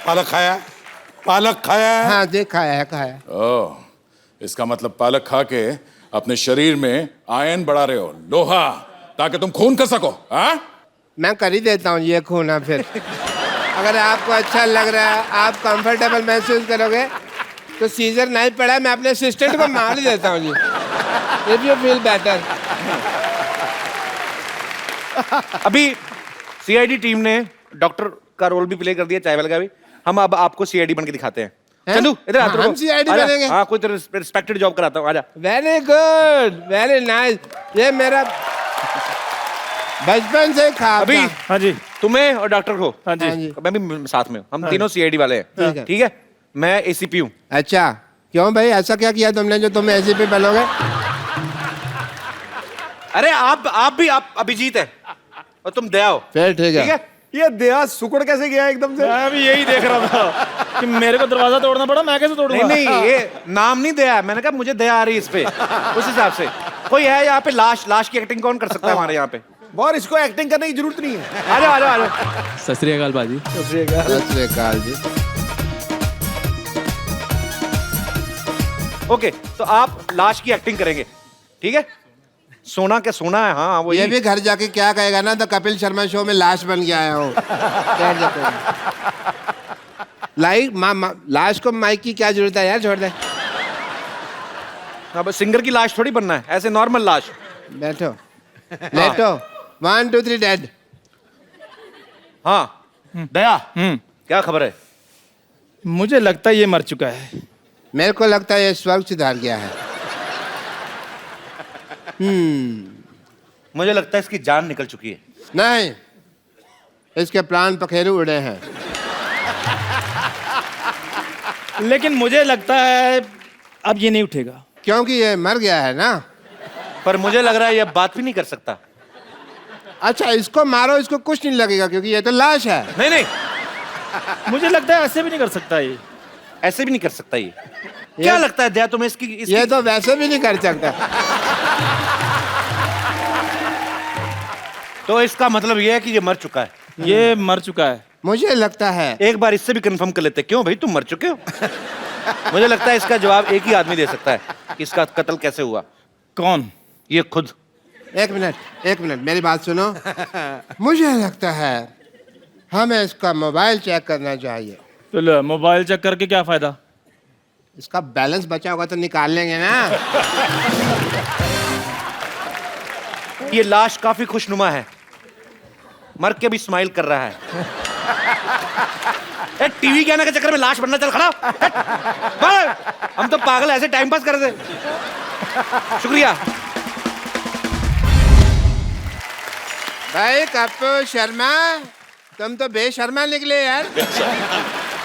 पालक खाया? पालक खाया है? हाँ जी खाया है, खाया। ओह, इसका मतलब पालक खा के अपने शरीर में आयरन बढ़ा रहे हो, लोहा, ताकि तुम खून कर सको। हाँ, मैं कर ही देता हूँ ये खून। फिर अगर आपको अच्छा लग रहा है, आप कंफर्टेबल महसूस करोगे तो सीजर नहीं पड़ा, मैं अपने असिस्टेंट को मार देता हूँ जी। If you feel better. अभी सीआईडी टीम ने डॉक्टर का रोल भी प्ले कर दिया, चाय वाले का भी। हम अब आपको सीआईडी बन के दिखाते हैं। चंदू इधर आ, हम CID बनेंगे? हाँ, कोई रिस्पेक्टेड जॉब कराता हूँ, आजा। Very good, very nice. ये मेरा बचपन से ख्वाब अभी था। हाँ जी। तुम्हें और डॉक्टर को, हाँ जी। हाँ जी। मैं भी साथ में हूँ। हम तीनों सीआईडी वाले ठीक है। हैं, ठीक है? मैं एसीपी हूँ। अच्छा, क्यों भाई, ऐसा क्या किया तुमने जो तुम ऐसे पे बनोगे? अरे आप भी अभिजीत है और तुम दया हो, फिर ठीक ठीक है। है? ये दया सुकड़ कैसे गया एकदम से? मैं भी यही देख रहा था कि मेरे को दरवाजा तोड़ना पड़ा, मैं कैसे तोड़ूंगा? नहीं ये नाम नहीं दया है। मैंने कहा मुझे दया आ रही है इस पे, उस हिसाब से। कोई है यहाँ पे लाश की एक्टिंग कौन कर सकता है हमारे यहाँ पे? और इसको एक्टिंग करने की जरूरत नहीं है। आ जाओ। सत श्री अकाल बाजी। सत श्री अकाल जी। ओके, तो आप लाश की एक्टिंग करेंगे, ठीक है? सोना क्या सोना है, हाँ वो ये भी घर जाके क्या कहेगा ना, तो कपिल शर्मा शो में लाश बन के आया हूँ। लाश को माइक की क्या जरूरत है यार, छोड़ दे। अब सिंगर की लाश थोड़ी बनना है, ऐसे नॉर्मल लाश। बैठो बैठो। 1 2 3 डेड। हाँ दया, क्या खबर है? मुझे लगता है ये मर चुका है। मेरे को लगता है ये स्वर्ग सिधार गया है। मुझे लगता है इसकी जान निकल चुकी है। नहीं, इसके प्राण पखेरु उड़े हैं। लेकिन मुझे लगता है अब ये नहीं उठेगा। क्योंकि ये मर गया है ना। पर मुझे लग रहा है ये बात भी नहीं कर सकता। अच्छा, इसको मारो, इसको कुछ नहीं लगेगा क्योंकि ये तो लाश है। नहीं मुझे लगता है ऐसे भी नहीं कर सकता ये। ऐसे भी नहीं कर सकता ये। क्या लगता है दया तुम्हें इसकी ये तो वैसे भी नहीं कर सकता। तो इसका मतलब ये है कि ये मर चुका है। ये मर चुका है। मुझे लगता है। एक बार इससे भी कंफर्म कर लेते हैं। क्यों भाई, तुम मर चुके हो? मुझे लगता है इसका जवाब एक ही आदमी दे सकता है कि इसका कत्ल कैसे हुआ। कौन? ये खुद। एक मिनट मेरी बात सुनो। मुझे लगता है हमें इसका मोबाइल चेक करना चाहिए। तो लो, मोबाइल चेक करके क्या फायदा? इसका बैलेंस बचा होगा तो निकाल लेंगे ना। ये लाश काफी खुशनुमा है, मर के भी स्माइल कर रहा है। टीवी के आने के चक्कर में लाश बनना, चल खड़ा हो। हम तो पागल ऐसे टाइम पास कर रहे थे। शुक्रिया भाई कपूर शर्मा, तुम तो बेशर्मा निकले यार।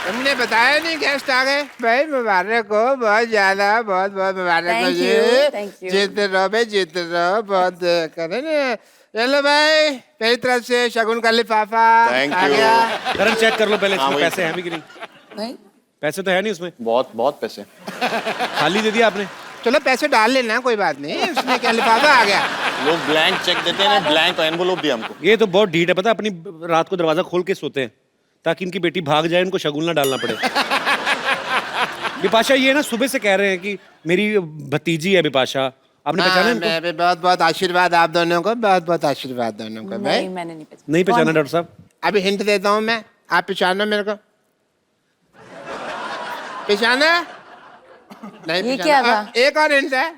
तुमने बताया नहीं गेस्ट आ गए। भाई मुबारक हो, बहुत ज्यादा, बहुत बहुत मुबारक हो जी। जीते रहो भाई, जीते रहो, बहुत करे ना। चलो भाई, मेरी तरफ से शगुन का लिफाफा आ गया। करण चेक कर लो पहले, इसमें पैसे हैं भी कि नहीं? पैसे तो है नहीं उसमें। बहुत पैसे खाली दे दिया आपने। चलो पैसे डाल लेना, कोई बात नहीं। उसमें क्या लिफाफा आ गया। लोग ब्लैंक चेक देते हैं ना, ब्लैंक एनवेलोप दिया हमको। ये तो बहुत ढीठ है, पता है? अपनी रात को दरवाजा खोल के सोते हैं ताकि इनकी बेटी भाग जाए, इनको शगुन ना डालना पड़े। बिपाशा ये ना सुबह से कह रहे हैं कि मेरी भतीजी है बिपाशा। आपने पहचाना इनको? मैं भी बहुत बहुत आशीर्वाद आप दोनों को, बहुत बहुत आशीर्वाद दोनों को। भाई मैंने नहीं पहचाना। नहीं पहचाना डॉक्टर साहब? अभी हिंट देता हूँ मैं, आप पहचानो मेरे को। पहचाना? नहीं ये पहचाना? क्या था? एक और हिंट है।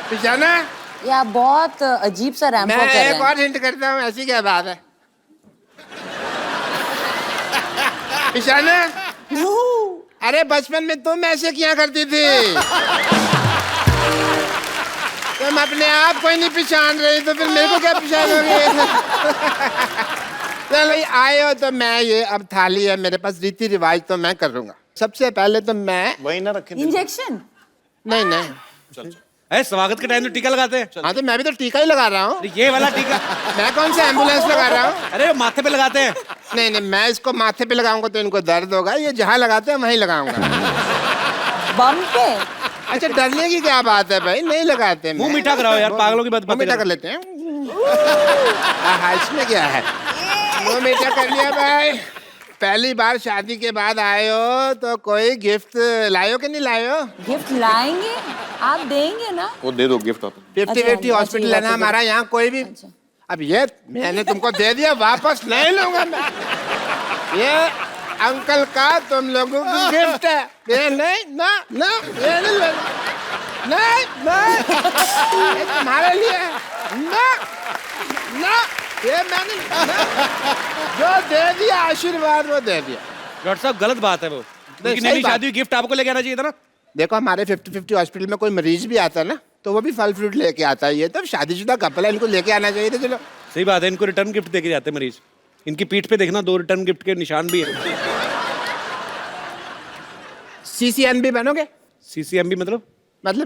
पहचाना? ये आप बहुत अजीब सा रैंप मैं वॉक कर रहे एक हैं। और हिंट करता हूँ, ऐसी क्या बात है। पहचाना? अरे बचपन में तुम ऐसे क्या करती थी? तुम अपने आप को ही नहीं पहचान रही, तो फिर मेरे को क्या पहचानोगे? चलो आए हो तो मैं, ये अब थाली है मेरे पास, रीति रिवाज तो मैं करूंगा। सबसे पहले तो मैं वही ना रखे। इंजेक्शन? नहीं अरे स्वागत के टाइम तो टीका लगाते हैं। हाँ तो मैं भी तो टीका ही लगा रहा हूँ। ये वाला टीका? मैं कौन सा एम्बुलेंस लगा रहा हूँ? अरे वो माथे पे लगाते हैं। नहीं, मैं इसको माथे पे लगाऊंगा तो इनको दर्द होगा। ये जहाँ लगाते हैं वहीं लगाऊंगा। बम पे? अच्छा, डरने की क्या बात है भाई, नहीं लगाते। मुंह मीठा कराओ यार, पागलों की बात मुंह मीठा कर लेते हैं। इसमें क्या है, मुंह मीठा कर लिया भाई। पहली बार शादी के बाद आए हो तो कोई गिफ्ट लायो कि नहीं लायो? गिफ्ट लाएंगे, आप देंगे ना? वो दे दो गिफ्ट। 50-50 हॉस्पिटल है ना हमारा यहाँ, कोई भी। अब ये मैंने तुमको दे दिया, वापस नहीं लूंगा मैं। ये अंकल का तुम लोगों को गिफ्ट है। ये नहीं ना ना ये नहीं लेना। नहीं नहीं ये तुम्हारे लिए है। ना ना ये मैंने ना। जो दे दिया आशीर्वाद वो दे दिया। डॉक्टर साहब गलत बात है वो, क्योंकि सही नई बात। शादी हुई गिफ्ट आपको लेके आना चाहिए था ना। देखो हमारे 50-50 हॉस्पिटल में कोई मरीज भी आता है ना तो वो भी फल फ्रूट लेके आता है। ये तो शादीशुदा कपल है, इनको लेके आना चाहिए था। चलो सही बात है, इनको रिटर्न गिफ्ट देके जाते हैं मरीज। इनकी पीठ पे देखना 2 रिटर्न गिफ्ट के निशान भी है। CCN भी बनोगे? सीसीएमबी मतलब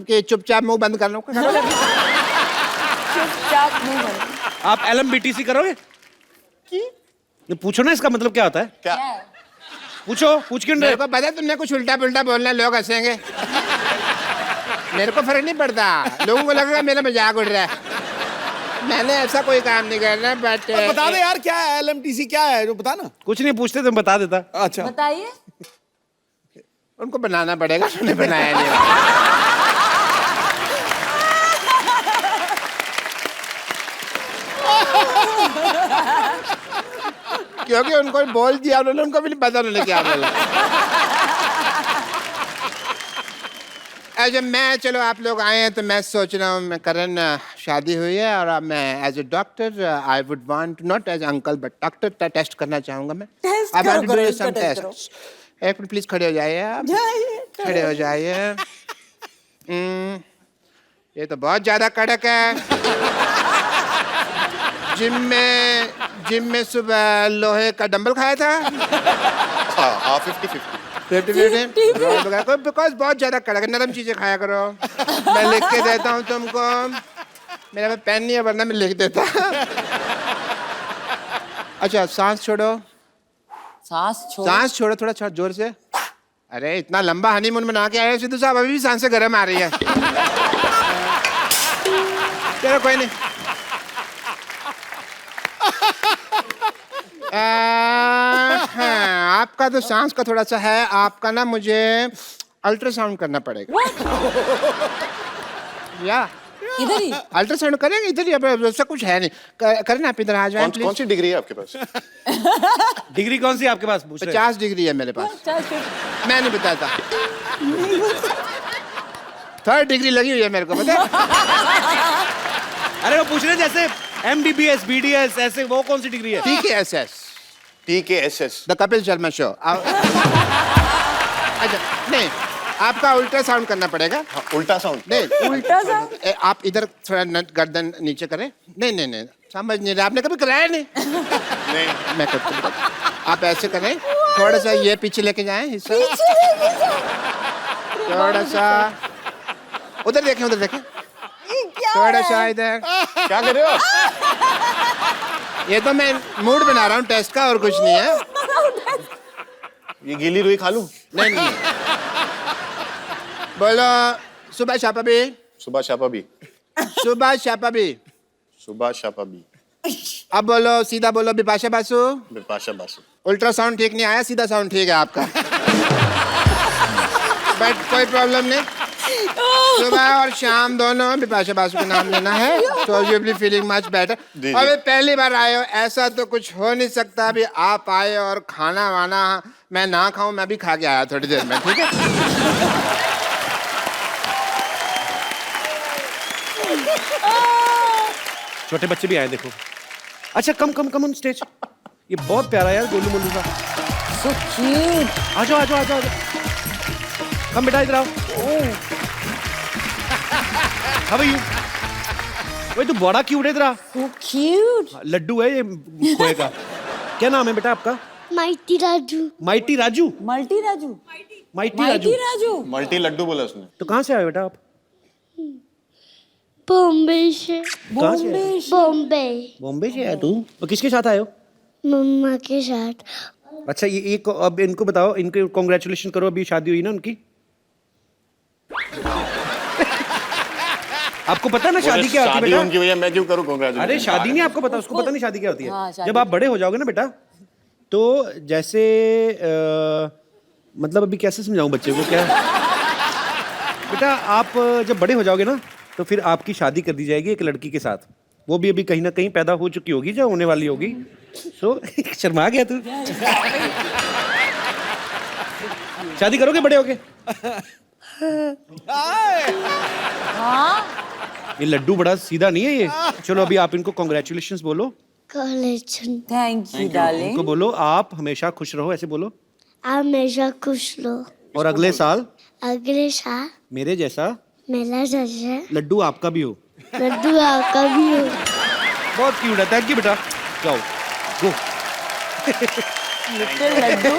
कि चुपचाप मुंह बंद कर लो। चुपचाप मुंह बंद। आप LMBTC करोगे? पूछो ना इसका मतलब क्या होता है। क्या है? पूछो, पूछ क्यों मेरे को पता है तुमने कुछ उल्टा पुल्टा बोलना, लोग हंसेंगे। मेरे को फर्क नहीं पड़ता, लोगों को लगेगा मेरा मजाक उड़ रहा है। मैंने ऐसा कोई काम नहीं करना। बट बता दे यार क्या है LMTC, क्या है जो बता ना। कुछ नहीं पूछते तो बता देता। अच्छा बताइए। उनको बनाना पड़ेगा, उन्होंने बनाया नहीं। क्योंकि उनको बोल दिया उन्होंने, उनको भी नहीं पता उन्होंने क्या बोला। अच्छा मैं, चलो आप लोग आए हैं तो मैं सोच रहा हूँ, मैं करण शादी हुई है और अब मैं as a doctor I would want not as uncle but doctor test करना चाहूँगा मैं। टेस्ट अब करो, I'm doing some टेस्ट करो। tests। एक मिनट प्लीज खड़े हो जाइए आप। खड़े हो जाइए। ये तो बहुत ज्यादा कड़क है। जिम में सुबह लोहे का डंबल खाया था। हाँ 50-50। बिकॉज बहुत ज्यादा कड़क है, नरम चीजें खाया करो। मैं लिख के देता हूँ तुमको, मेरा पास पेन नहीं है वरना मैं लिख देता। अच्छा सांस छोड़ो। सांस छोड़ो थोड़ा जोर से। अरे इतना लंबा हनीमून मना के आए सिद्धू साहब, अभी भी सांसें गर्म आ रही है। चलो कोई नहीं। हाँ, आपका तो सांस का थोड़ा सा है, आपका ना मुझे अल्ट्रासाउंड करना पड़ेगा। या इधर ही अल्ट्रासाउंड करेंगे इधर ही, अब ऐसा कुछ है नहीं। करें आप इधर आ जाएं कौन सी डिग्री है आपके पास? डिग्री कौन सी आपके पास? 50 डिग्री है मेरे पास। मैं नहीं बताता। 3rd डिग्री लगी हुई है मेरे को, पता है? अरे वो पूछ रहे जैसे MBBS BDS ऐसे, वो कौन सी डिग्री है? TKSS the Kapil Sharma show. अच्छा नहीं, आपका अल्ट्रासाउंड करना पड़ेगा। हाँ, उल्टा साउंड नहीं उल्टा सा। आप इधर थोड़ा गर्दन नीचे करें। नहीं समझ नहीं रहे, आपने कभी कराया नहीं। नहीं मैं करता, आप ऐसे करें, थोड़ा सा ये पीछे लेके जाएं हिस्सा, थोड़ा सा उधर देखें, उधर देखें, थोड़ा सा इधर। क्या कर रहे हो? ये तो मैं मूड बना रहा हूँ टेस्ट का, और कुछ नहीं है। ये गीली रुई खा लूं? नहीं बोलो सुबह शापा भी। सुबह शापा भी। सुबह शापा भी। सुबह शापा भी। अब बोलो, सीधा बोलो, बिपाशा बासु। बिपाशा बासु। अल्ट्रासाउंड ठीक नहीं आया, सीधा साउंड ठीक है आपका। बट कोई प्रॉब्लम नहीं, सुबह और शाम दोनों बिपाशा बासु का नाम लेना है, तो you will be feeling much better. अबे पहली बार आए हो, ऐसा तो कुछ हो नहीं सकता। अभी आप आए और खाना वाना मैं ना खाऊं, मैं भी खा के आया थोड़ी देर में, ठीक है? छोटे बच्चे भी आए देखो। अच्छा कम ऑन स्टेज। ये बहुत प्यारा यार, गोलू मोलू सा। So cute. आ जाओ। कम बेटा इधर आओ। How are you? वही तो बड़ा क्यूट है, इधर आ। So cute. लड्डू है ये खोए का। क्या नाम है बेटा आपका? Mighty Raju. Mighty Raju. Multi Raju. Mighty Raju. Multi लड्डू बोला उसने। तो कहाँ से आए बेटा आप? बॉम्बे से। कहाँ से आए? बॉम्बे से आए तू? तो किसके साथ आए हो? मम्मा के साथ। अच्छा ये अब इनको बताओ, इनको कॉन्ग्रेचुलेशन करो, अभी शादी हुई ना उनकी। आपको पता ना शादी क्या होती है शादी बेटा? उनकी हुई है, मैं क्यों करूं कांग्रेचुलेशन? अरे शादी नहीं आपको पता, उसको पता नहीं शादी क्या होती है। हाँ, शादी। जब आप बड़े हो जाओगे ना बेटा, तो जैसे मतलब अभी कैसे समझाऊं बच्चे को, क्या बेटा आप जब बड़े हो जाओगे ना तो फिर आपकी शादी कर दी जाएगी एक लड़की के साथ। वो भी अभी कहीं ना कहीं पैदा हो चुकी होगी, जो होने वाली होगी। सो शर्मा गया तू। शादी करोगे बड़े होके? ये लड्डू बड़ा सीधा नहीं है ये। चलो अभी आप इनको कॉन्ग्रेचुलेशंस बोलो। Thank you darling. इनको बोलो आप हमेशा खुश रहो, ऐसे बोलो। आप हमेशा खुश रहो। और अगले साल मेरे जैसा मेरा जैसे लड्डू आपका भी हो। लड्डू आपका भी हो। बहुत क्यूट है। थैंक यू बेटा। जाओ गो। लिटिल लड्डू।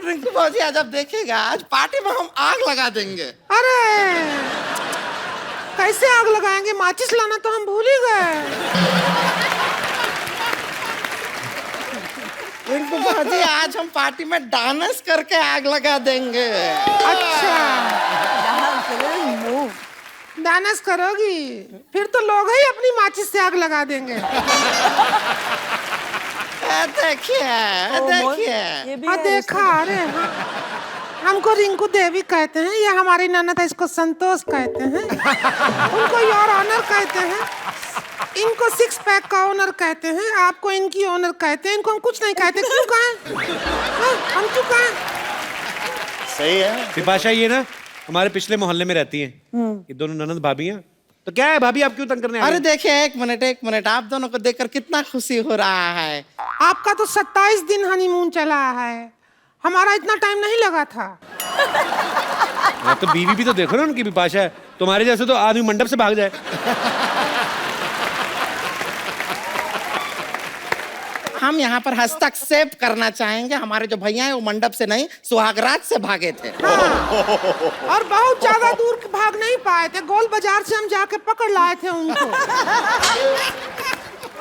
रिंकू भाजी आज आप देखिएगा, आज पार्टी में हम आग लगा देंगे। अरे कैसे आग लगाएंगे? माचिस लाना तो हम भूल ही गए। रिंकू भाजी आज हम पार्टी में डांस करके आग लगा देंगे। अच्छा डांस करोगी? फिर तो लोग ही अपनी माचिस से आग लगा देंगे। देखिए हाँ देखा। अरे हाँ। हमको रिंकू देवी कहते हैं, ये हमारी ननद है, इसको संतोष कहते हैं, उनको योर ऑनर कहते हैं, इनको सिक्स पैक का ओनर कहते हैं, आपको इनकी ओनर कहते हैं, इनको हम कुछ नहीं कहते। क्यों कहें? हम क्यों कहें? सही है। बिपाशा ये ना हमारे पिछले मोहल्ले में रहती हैं। ये दोनों ननद भाभी हैं। तो क्या है भाभी, आप क्यों तंग करने आए? अरे देखिए एक मिनट, आप दोनों को देखकर कितना खुशी हो रहा है। आपका तो 27 दिन हनीमून चला है, हमारा इतना टाइम नहीं लगा था। तो बीवी भी तो देखो ना उनकी। बिपाशा है तुम्हारे जैसे तो आदमी मंडप से भाग जाए। हम यहाँ पर हस्तक्षेप करना चाहेंगे। हमारे जो भैया हैं वो मंडप से नहीं सुहागरात से भागे थे। हाँ। और बहुत ज्यादा दूर भाग नहीं पाए थे, गोल बाजार से हम जाके पकड़ लाए थे उनको।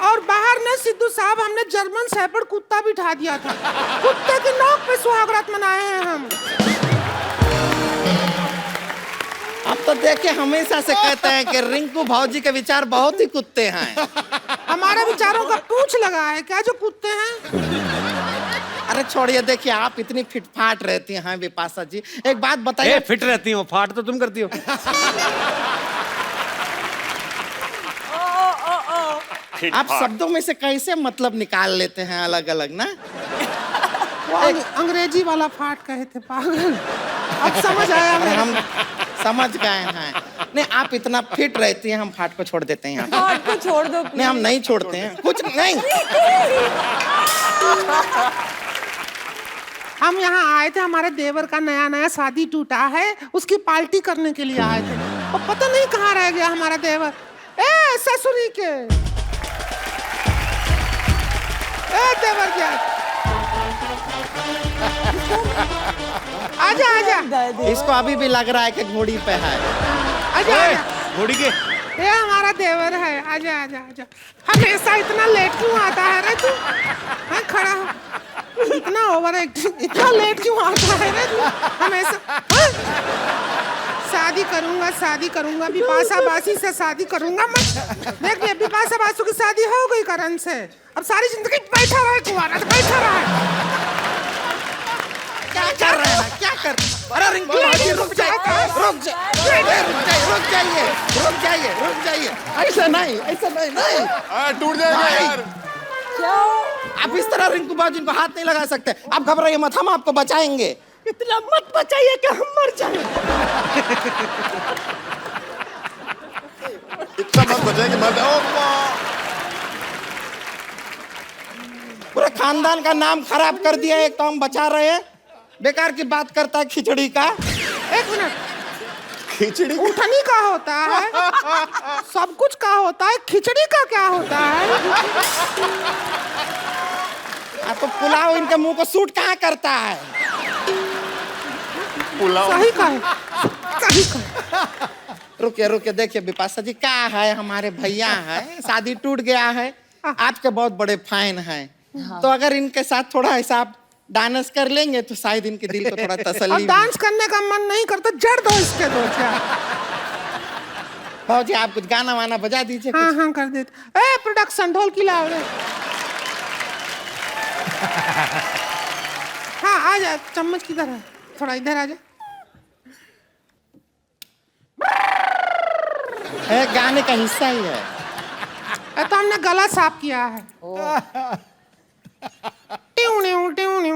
और बाहर ने सिद्धू साहब हमने जर्मन शेफर्ड कुत्ता बिठा दिया था, कुत्ते की नोक पे सुहागरात मनाए हैं हम। अब तो देखिए हमेशा से कहते हैं कि रिंकू भाजी के विचार बहुत ही कुत्ते हैं। हमारे विचारों का पूछ लगा है क्या जो कुत्ते हैं? अरे छोड़िए, देखिए आप इतनी फिटफाट रहती हैं बिपाशा जी। एक बात बताइए। फिट रहती हो, फाट तो तुम करती हो। आप शब्दों में से कैसे मतलब निकाल लेते हैं अलग अलग ना? अंग्रेजी वाला फाट कहे थे पागल। अब समझ आया। हम समझ गए हैं। नहीं आप इतना फिट रहती हैं, हम फाट को छोड़ देते हैं यहाँ। फाट को छोड़ दो। नहीं हम नहीं छोड़ते हैं, कुछ नहीं। हम यहाँ आए थे, हमारे देवर का नया शादी टूटा है, उसकी पार्टी करने के लिए आए थे। और पता नहीं कहाँ रह गया हमारा देवर। ए ससुरी के, ए देवर क्या? आजा आजा। इसको अभी भी लग रहा है कि घोड़ी पे है। आजा आजा। घोड़ी के ये हमारा देवर है। आजा आजा आजा। हमेशा इतना लेट क्यों आता है रे तू? हाँ खड़ा हो। इतना ओवर एक्टिंग, इतना लेट क्यों आता है रे तू हमेशा? शादी करूंगा बिपाशा बासी से शादी करूंगा मैं। देख ले बिपाशा बासु की शादी हो गई करण से, अब सारी जिंदगी बैठा रहे कुंवारा, बैठा रहे। क्या कर रहे हैं? क्या कर? अरे रिंकू भाजी रुक जाइए। ऐसा नहीं टूट जाएगा यार। आप इस तरह रिंकू भाजी को हाथ नहीं लगा सकते। आप घबराइए मत, हम आपको बचाएंगे। इतना मत बचाइए कि हम मर जाएं। इतना मत बचाए कि मर जाओ। पूरे खानदान का नाम खराब कर दिया। एक तो हम बचा रहे हैं, बेकार की बात करता है खिचड़ी का। एक मिनट, खिचड़ी उठनी का होता है, सब कुछ का होता है, खिचड़ी का क्या होता है? तो पुलाव इनके मुंह को सूट कहाँ करता है? पुलाव सही कहे। रुकिए देखिए बिपाशा जी, क्या है हमारे भैया है, शादी टूट गया है, आपके बहुत बड़े फैन हैं। तो अगर इनके साथ थोड़ा ऐसा आप डांस कर लेंगे तो शायद इनके दिल को थोड़ा तसल्ली। और डांस करने का मन नहीं करता, जड़ दो इसके दो। क्या भाजी आप कुछ गाना वाना बजा दीजिए। हाँ कर देते। ए प्रोडक्शन ढोल की लाओ रे। हाँ आ जा, चम्मच किधर है? थोड़ा इधर आ जा। गाने का हिस्सा ही है। तो हमने गला साफ किया है। ट्यूं न्यू ट्यूं न्यू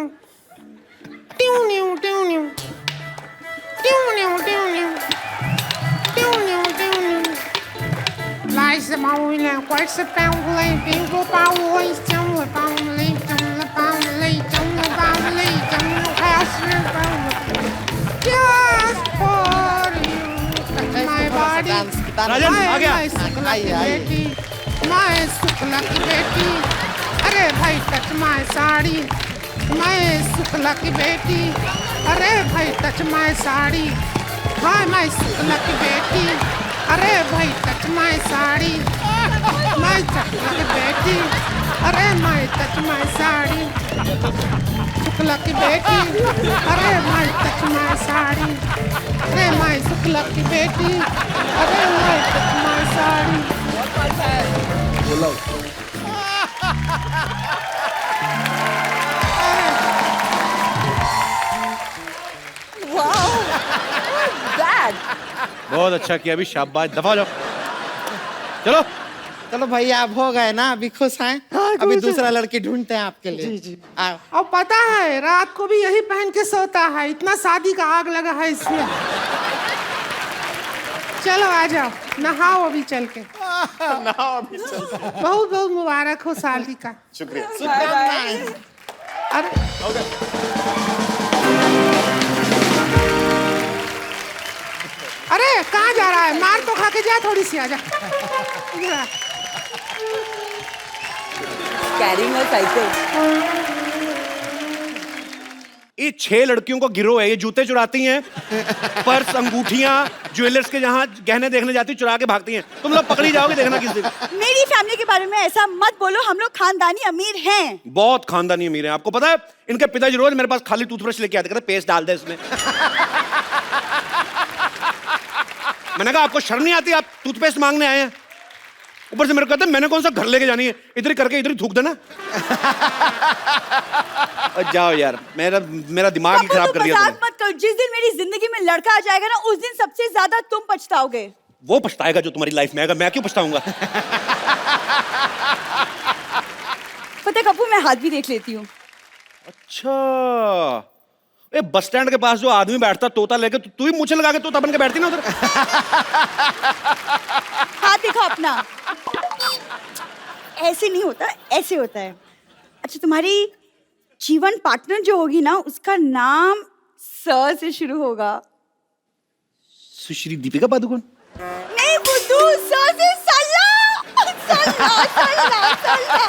ट्यूं न्यू ट्यूं न्यू ट्यूं न्यू ट्यूं न्यू ट्यूं न्यू ट्यूं न्यू लाइस माउले क्वाइस पाउले पिंगो पाउले चम पाउले चम पाउले चम पाउले चम हासन पाउले just for you my body Rajan आ गया। मैं शुक्ला की बेटी, अरे भाई टच माय साड़ी, मैं शुक्ला की बेटी, अरे भाई टच माय साड़ी, हाँ मैं शुक्ला की बेटी, अरे भाई टच माय साड़ी, मैं शुक्ला की बेटी, अरे मैं टच माय साड़ी, शुक्ला की बेटी, अरे मैं टच माय साड़ी, अरे मैं शुक्ला की बेटी, अरे मैं टच माय साड़ी। बहुत अच्छा किया, अभी शाबाश, दफा हो जाओ। चलो चलो भैया, आप हो गए ना, अभी खुश हैं? अभी दूसरा लड़की ढूंढते हैं आपके लिए। जी जी। और पता है रात को भी यही पहन के सोता है, इतना शादी का आग लगा है इसमें। चलो आ जाओ, नहाओ अभी चल के। नहाओ अभी चल। बहुत बहुत मुबारक हो शादी का। शुक्रिया। अरे अरे कहाँ जा रहा है? मार तो खा के जा, थोड़ी सी आजा। Carrying a cycle. ये 6 लड़कियों को गिरोह है, ये जूते चुराती हैं, पर्स, अंगूठियां, ज्वेलर्स के जहाँ गहने देखने जाती, चुरा के भागती हैं। तुम लोग पकड़ी जाओगे, देखना किस दिन। मेरी फैमिली के बारे में ऐसा मत बोलो, हम लोग खानदानी अमीर हैं। बहुत खानदानी अमीर हैं, आपको पता है? इनके पिताजी रोज मेरे पास खाली टूथब्रश लेके आते, कहते पेस्ट डाल दे इसमें। मैंने कहा आपको शर्म नहीं आती, आप टूथपेस्ट मांगने आए हैं? ऊपर से मेरे को कहते मैंने कौन सा घर लेके जानी है, इधर करके इधर थूक देना। जाओ यार, मेरा दिमाग ही खराब कर दिया तुमने। मजाक मत करो, जिस दिन मेरी जिंदगी में लड़का आ जाएगा ना, उस दिन सबसे ज्यादा तुम पछताओगे। वो पछताएगा जो तुम्हारी लाइफ में आएगा, मैं क्यों पछताऊंगा? फतेह कपूर, मैं हाथ भी देख लेती हूँ। अच्छा, ए बस स्टैंड के पास जो आदमी बैठता तोता लेके, तू ही मुझे लगा के तोता बन के बैठती ना उधर। हाथ दिखा अपना। ऐसे नहीं होता, ऐसे होता है। अच्छा, तुम्हारी जीवन पार्टनर जो होगी ना, उसका नाम स से शुरू होगा। सुश्री दीपिका पादुकोण? नहीं बुद्धू, स से सल्ला। सल्ला सल्ला सल्ला।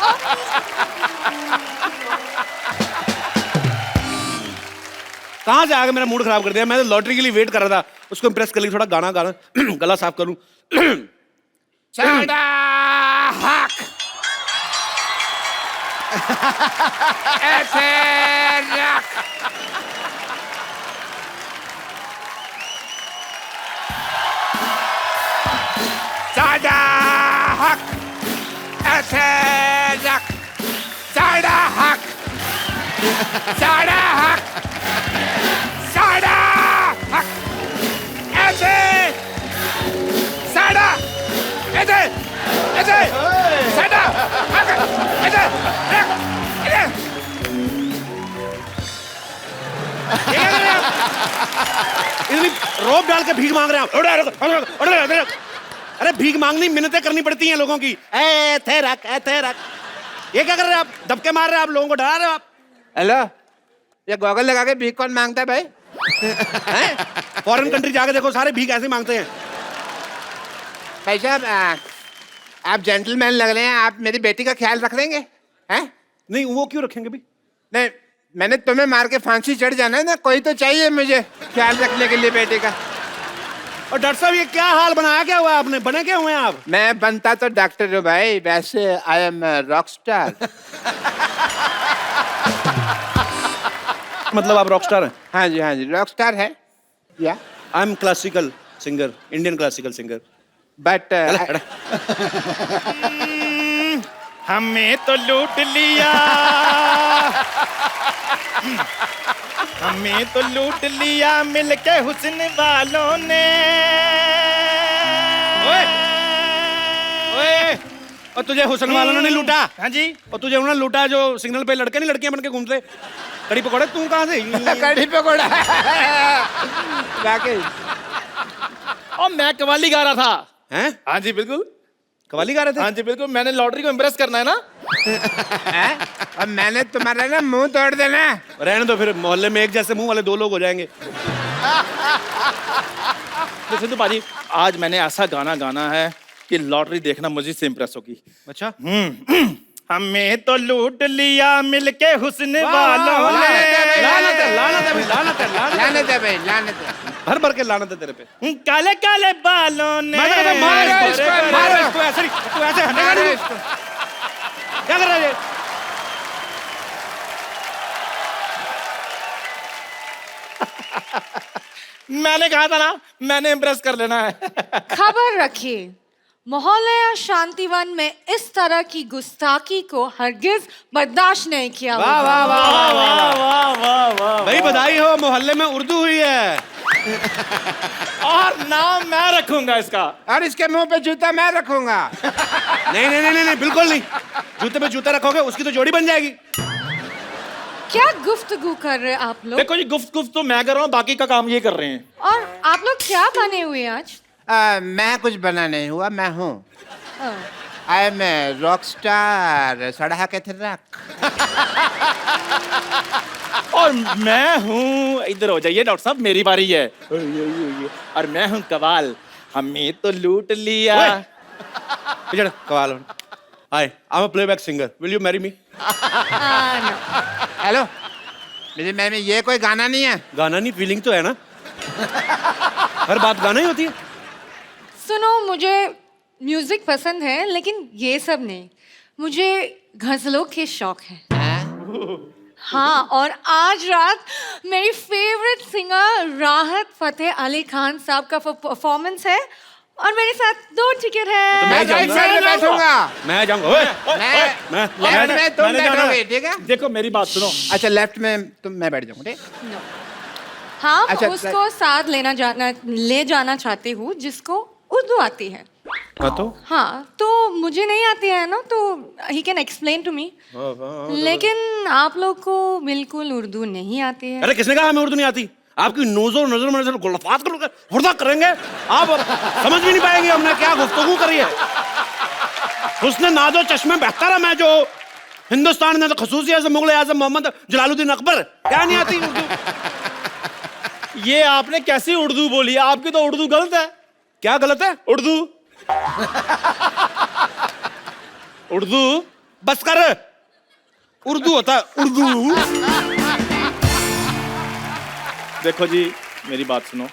कहाँ से आगे मेरा मूड खराब कर दिया। मैं तो लॉटरी के लिए वेट कर रहा था, उसको इम्प्रेस कर ली, थोड़ा गाना गला साफ करूं। ऐसे रख। सादा हक, ऐसे रख। सादा हक, सादा हक, सादा हक, ऐसे सादा, ऐसे ऐसे सादा हक, ऐसे रख, ऐसे। इतनी रोप डाल के भीख मांग रहे हैं आप। अरे भीख मांगनी मिन्नतें करनी पड़ती हैं लोगों की। ए थे रख, ए थे रख। ये क्या कर रहे हैं आप? धक्के मार रहे हैं आप, लोगों को डरा रहे हो आप। हेलो, ये गॉगल लगा के भीख कौन मांगता है भाई? फॉरेन कंट्री जाके देखो, सारे भीख ऐसे मांगते हैं। भाई साहब, आप जेंटलमैन लग रहे हैं, आप मेरी बेटी का ख्याल रख लेंगे? हैं? नहीं, वो क्यों रखेंगे भी? नहीं, मैंने तुम्हें मार के फांसी चढ़ जाना है ना, कोई तो चाहिए मुझे ख्याल रखने के लिए बेटे का। और डॉक्टर साहब, ये क्या हाल बनाया, क्या हुआ आपने? बने क्या हुए हैं आप? मैं बनता तो डॉक्टर हूँ भाई, वैसे आई एम रॉक स्टार। मतलब आप रॉक स्टार हैं? हाँ जी, रॉक स्टार है। या I am classical singer, Indian classical singer. But हमें तो लूट लिया, हमें तो लूट लिया मिलके हुस्न वालों ने। ओए, ओए, और तुझे हुस्न वालों ने नहीं लूटा? हाँ जी। और तुझे उन्होंने लूटा जो सिग्नल पे लड़के नहीं लड़कियां बन के घूमते? कड़ी पकौड़े तू कहाँ से? कड़ी पकौड़ा वाकई। और मैं कवाली गा रहा था। हैं? हाँ जी बिल्कुल। कवाली गा रहे थे? हाँ जी बिल्कुल, मैंने लॉटरी को इम्प्रेस करना है ना। और मैंने तुम्हारा ना मुंह तोड़ देना। रहने दो, फिर मोहल्ले में एक जैसे मुंह वाले 2 लोग हो जाएंगे। तो सिद्धू पाजी, आज मैंने ऐसा गाना गाना है कि लॉटरी देखना मजीद से इम्प्रेस होगी। अच्छा, हमें तो लूट लिया मिलके हुस्न वालों ने। लानत है, लानत है भाई, लानत है, लानत है। लानत है भाई, लानत है। भर भर के लानत है तेरे पे। काले काले बालों ने। मैं कहता हूं, मारो इसको, मारो इसको, ऐसे नहीं, तू ऐसे हटेगा मारो नहीं। इसको। क्या कर रहा है ये? मैंने कहा था ना, मैंने इम्प्रेस कर लेना है। खबर रखिए, मोहल्ले या शांतिवन में इस तरह की गुस्ताखी को हरगिज बर्दाश्त नहीं किया वाह होगा। वाह वाह वाह वाह वाह वाह वाह। भाई बधाई हो, मोहल्ले में उर्दू हुई है। और नाम मैं रखूंगा इसका। और इसके मुंह पे जूता मैं रखूंगा। नहीं नहीं नहीं नहीं, बिल्कुल नहीं। जूते पे जूता रखोगे उसकी तो जोड़ी बन जाएगी। क्या गुफ्तगू कर रहे हैं आप लोग? देखो जी, गुफ्त गुफ्त तो मैं कर रहा हूँ, बाकी का काम ये कर रहे हैं। और आप लोग क्या बने हुए हैं आज? मैं कुछ बना नहीं हुआ, मैं हूँ। हाँ। आई एम रॉक स्टार सड़हा के थिरक। और मैं हूँ, इधर हो जाइए डॉक्टर साहब, मेरी बारी है। और मैं हूँ कवाल, हमें तो लूट लिया। पिछड़ कवाल। Hi, I am a playback singer, will you marry me? Hello, मेरे में ये कोई गाना नहीं है। गाना नहीं, फीलिंग तो है ना। हर बात गाना ही होती है। सुनो, मुझे म्यूजिक पसंद है लेकिन ये सब नहीं। मुझे गजलों के शौक है। हाँ, और आज रात मेरी फेवरेट सिंगर राहत फतेह अली खान साहब का परफॉर्मेंस है और मेरे साथ 2 टिकट है। तो मैं राइट साइड में बैठूंगा। मैं जाऊंगा। ओए, मैं लेफ्ट में तुम बैठोगे, ठीक है? देखो मेरी बात सुनो। अच्छा, लेफ्ट में तुम, मैं बैठ जाऊंगा, ठीक? हाँ, अच्छा, उसको साथ ले जाना चाहती हूँ जिसको उर्दू आती है। हाँ तो? हाँ, तो मुझे नहीं आती है ना, तो he can explain to me. लेकिन आप लोग को बिल्कुल उर्दू नहीं आती है। अरे किसने कहा हमें उर्दू नहीं आती? आपकी नजर नजर में नजर गुलफात कर हुर्दा करेंगे आप, समझ भी नहीं पाएंगे हमने क्या गुफ्तगू करी है। उसने नाजो चश्मे बेहतर मैं जो हिंदुस्तान में तो खसूसी आज़म मुगल आज़म मोहम्मद जलालुद्दीन अकबर, क्या नहीं आती उर्दू? ये आपने कैसी उर्दू बोली? आपकी तो उर्दू गलत है। क्या गलत है? उर्दू उर्दू बस कर, उर्दू होता है उर्दू। देखो जी, मेरी बात सुनो।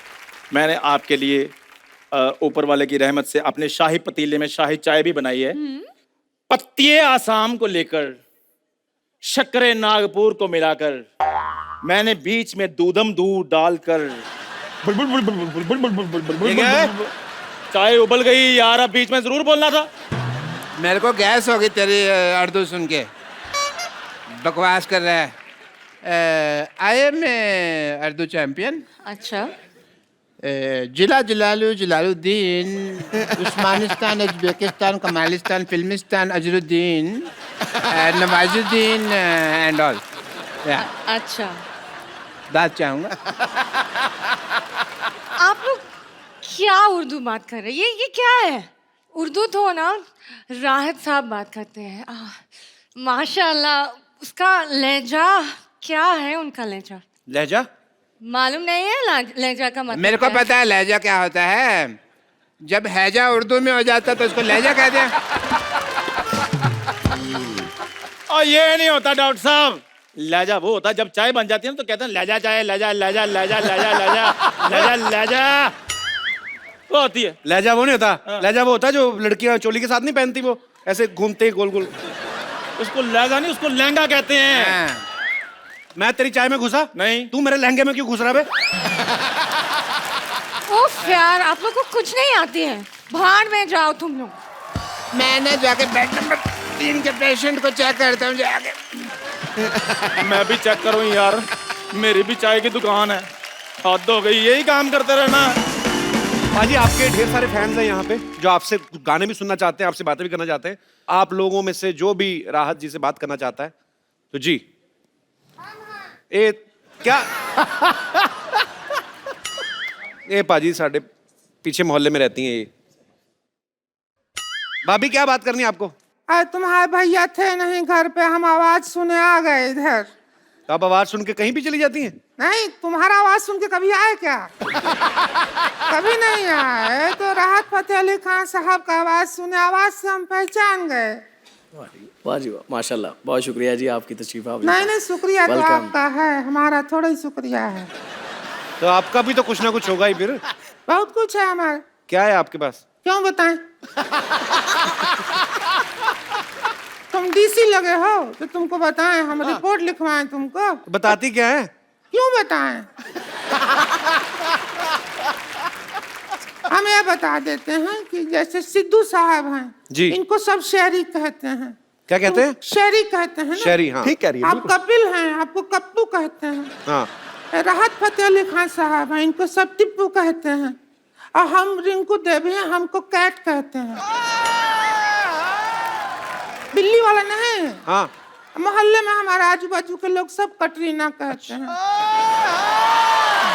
मैंने आपके लिए ऊपर वाले की रहमत से अपने शाही पतीले में शाही चाय भी बनाई है। पत्तिये आसाम को लेकर, शक्करे नागपुर को मिलाकर, मैंने बीच में दूधम दूध डालकर। चाय उबल गई यार, अब बीच में जरूर बोलना था। मेरे को गैस होगी तेरी उर्दू सुन के। बकवास कर रहा है। I am Urdu champion. अच्छा। जिला Jalaluddin, Usmanistan, Uzbekistan, Kamalistan, Filmistan, Azharuddin, Nawazuddin and all. अच्छा, दाद चाहूंगा। आप लोग क्या उर्दू बात कर रहे हैं? ये क्या है? उर्दू तो ना राहत साहब बात करते हैं। माशाल्लाह, उसका लहजा क्या है? उनका लहजा लहजा मालूम नहीं है? लहजा का मतलब मेरे को क्या है? पता है लहजा क्या होता है। जब हैजा उर्दू में हो जाता तो उसको लहजा कहते हैं। और ये नहीं होता डॉक्टर साहब। लहजा वो होता है जब चाय बन जाती है ना, तो कहते हैं लहजा चाय, लहजा लहजा लहजा लहजा लहजा लहजा लहजा, वो होती है। लहजा वो नहीं होता। लहजा वो होता है जो लड़कियां चोली के साथ नहीं पहनती, वो ऐसे घूमते गोल गोल। उसको लहजा नहीं, उसको लहंगा कहते हैं। मैं तेरी चाय में घुसा नहीं। तू मेरे लहंगे में क्यों घुस रहा बे? उफ यार, आप लोग को कुछ नहीं आती है। भाड़ में जाओ तुम लोग। मैंने जाके बेड नंबर इनके पेशेंट को चेक करता हूँ जाके। मैं भी चेक करूँ यार, मेरी भी चाय की दुकान है। हद हो गई, यही काम करते रहना। पाजी आपके ढेर सारे फैंस हैं यहाँ पे जो आपसे गाने भी सुनना चाहते हैं, आपसे बातें भी करना चाहते हैं। आप लोगों में से जो भी राहत जी से बात करना चाहता है तो जी। ए क्या ए पाजी साढ़े पीछे मोहल्ले में रहती हैं ये। भाभी क्या बात करनी है आपको? अरे तुम्हारे भैया थे नहीं घर पे, हम आवाज सुने आ गए इधर। तो आप आवाज सुन के कहीं भी चली जाती हैं? नहीं, तुम्हारा आवाज सुन के कभी आए क्या? कभी नहीं आए। तो राहत फतेह अली खान साहब का आवाज सुने, आवाज से हम पहचान गए। वाह जी वाह, माशाल्लाह, बहुत शुक्रिया जी आपकी तशरीफ आवरी। नहीं शुक्रिया तो आपका है, हमारा थोड़ा ही शुक्रिया है। तो आपका भी तो कुछ ना कुछ होगा ही फिर। बहुत कुछ है हमारे। क्या है आपके पास? क्यों बताएं? तुम डीसी लगे हो तो तुमको बताएं, हम रिपोर्ट लिखवाएं तुमको? बताती क्या है? क्यों बताएं? हम ये बता देते हैं कि जैसे सिद्धू साहब हैं जी, इनको सब शहरी कहते हैं। क्या कहते हैं? शहरी कहते हैं ना? शहरी, हाँ ठीक कह रही है। आप कपिल हैं, आपको कप्पू कहते हैं। हाँ। राहत फतेह अली खान साहब हैं, इनको सब टिप्पू कहते हैं। और हम रिंकू देवी हैं, हमको कैट कहते हैं। बिल्ली वाला नहीं। हाँ। मोहल्ले में हमारे आजू बाजू के लोग सब कटरीना कहते हैं।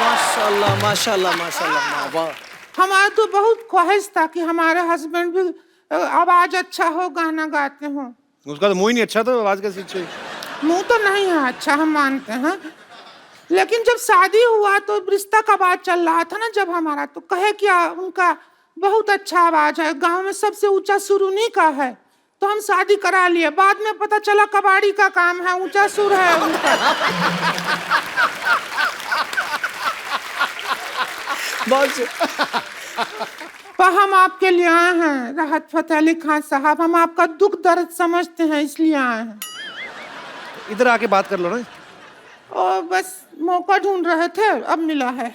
माशाल्लाह माशाल्लाह माशाल्लाह, वाह। हमारा तो बहुत ख्वाहिश था कि हमारे हस्बैंड भी आवाज अच्छा हो, गाना गाते हो। उसका तो मुंह ही नहीं अच्छा, तो आवाज कैसी अच्छी? मुंह तो नहीं है अच्छा, हम मानते हैं, लेकिन जब शादी हुआ तो रिश्ता का बात चल रहा था ना जब हमारा, तो कहे क्या उनका बहुत अच्छा आवाज है, गांव में सबसे ऊंचा सुर उन्हीं का है, तो हम शादी करा लिए। बाद में पता चला कबाड़ी का काम है, ऊंचा सुर है उनका। तो हम आपके लिए आए हैं राहत फतेह अली खान साहब, हम आपका दुख दर्द समझते हैं इसलिए आए हैं। इधर आके बात कर लो ना। और बस मौका ढूंढ रहे थे, अब मिला है।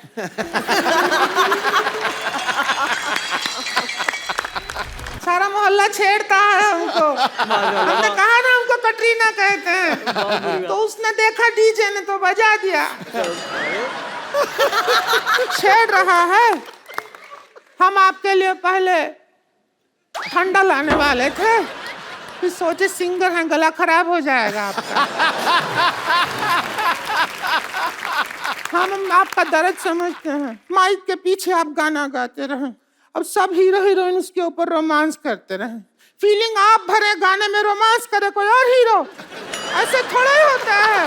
सारा मोहल्ला छेड़ता है हमको। हमने कहा ना हमको कटरीना कहते हैं, तो उसने देखा डीजे ने तो बजा दिया। छेड़ रहा है। हम आपके लिए पहले ठंडा लाने वाले थे, फिर सोचे सिंगर हैं, गला खराब हो जाएगा आपका। हम आपका दर्द समझते हैं। माइक के पीछे आप गाना गाते रहें, अब सब हीरो हीरोइन उसके ऊपर रोमांस करते रहें। फीलिंग आप भरे गाने में, रोमांस करे कोई और हीरो, ऐसे थोड़ा ही होता है।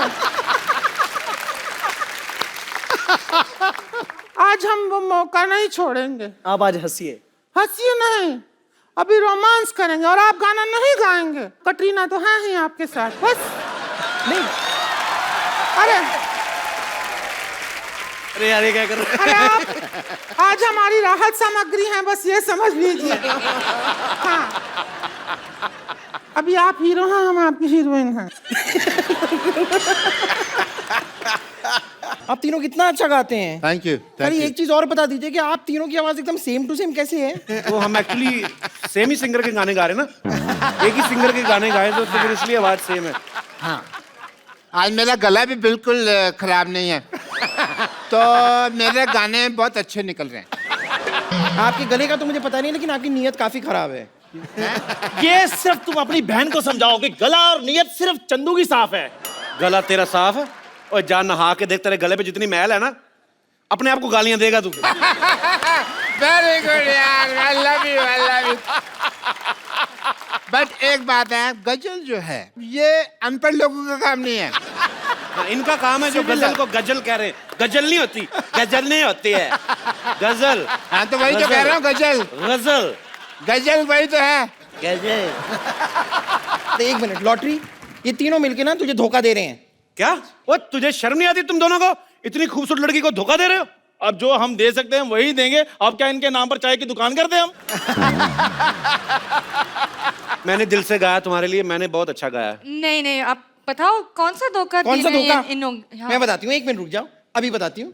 आज हम वो मौका नहीं छोड़ेंगे। आप आज हंसिए। हंसिए नहीं, अभी रोमांस करेंगे और आप गाना नहीं गाएंगे। कटरीना तो है ही आपके साथ, बस नहीं। अरे यार ये क्या कर रहे हैं? अरे आप आज हमारी राहत सामग्री है, बस ये समझ लीजिए। हाँ, अभी आप हीरो हैं, हम आपकी हीरोइन हैं। आप तीनों कितना अच्छा गाते हैं। Thank you. अरे एक चीज और बता दीजिए कि आप तीनों की आवाज एकदम सेम टू सेम कैसे है? वो हम एक्चुअली सेम ही सिंगर के गाने गा रहे हैं ना, एक ही सिंगर के गाने गाए तो फिर इसलिए आवाज सेम है। हाँ, आज मेरा गला भी बिल्कुल खराब नहीं है, तो मेरे गाने बहुत अच्छे निकल रहे हैं। आपके गले का तो मुझे पता नहीं, लेकिन आपकी नीयत काफी खराब है। ये सिर्फ तुम अपनी बहन को समझाओ कि गला और नीयत सिर्फ चंदू की साफ है। गला तेरा साफ है? और जा नहा के देख, तेरे गले पे जितनी मैल है ना, अपने आप को गालियां देगा तू। वेरी गुड यार, I love you, I love you. But एक बात है, गजल जो है ये अनपढ़ लोगों का काम नहीं है। इनका काम है जो गजल को गजल कह रहे हैं। गजल नहीं होती, गजल नहीं होती है, गजल। हाँ तो वही तो कह रहा हूँ, गजल। गजल गजल वही तो है, गजल। तो एक मिनट, लॉटरी, ये तीनों मिलके ना तुझे धोखा दे रहे हैं। क्या? वो तुझे शर्म नहीं आती तुम दोनों को? इतनी खूबसूरत लड़की को धोखा दे रहे हो? अब जो हम दे सकते हैं वही देंगे। अब क्या इनके नाम पर चाय की दुकान कर दें हम? मैंने दिल से गाया तुम्हारे लिए, मैंने बहुत अच्छा गाया। नहीं नहीं, आप बताओ कौन सा धोखा? कौन सा धोखा? हाँ। मैं बताती हूँ, एक मिनट रुक जाओ, अभी बताती हूँ।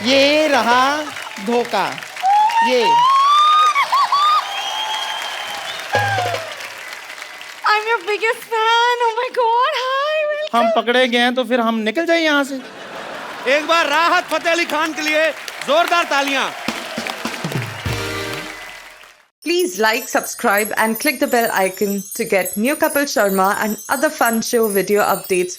ये रहा धोखा, ये biggest fan. Oh my God. Hi. Welcome. हम पकड़े गए हैं तो फिर हम निकल जाए यहाँ से। एक बार राहत फतेह अली खान के लिए जोरदार तालियां। Please like, subscribe and click the bell icon to get new Kapil Sharma and other fun show video updates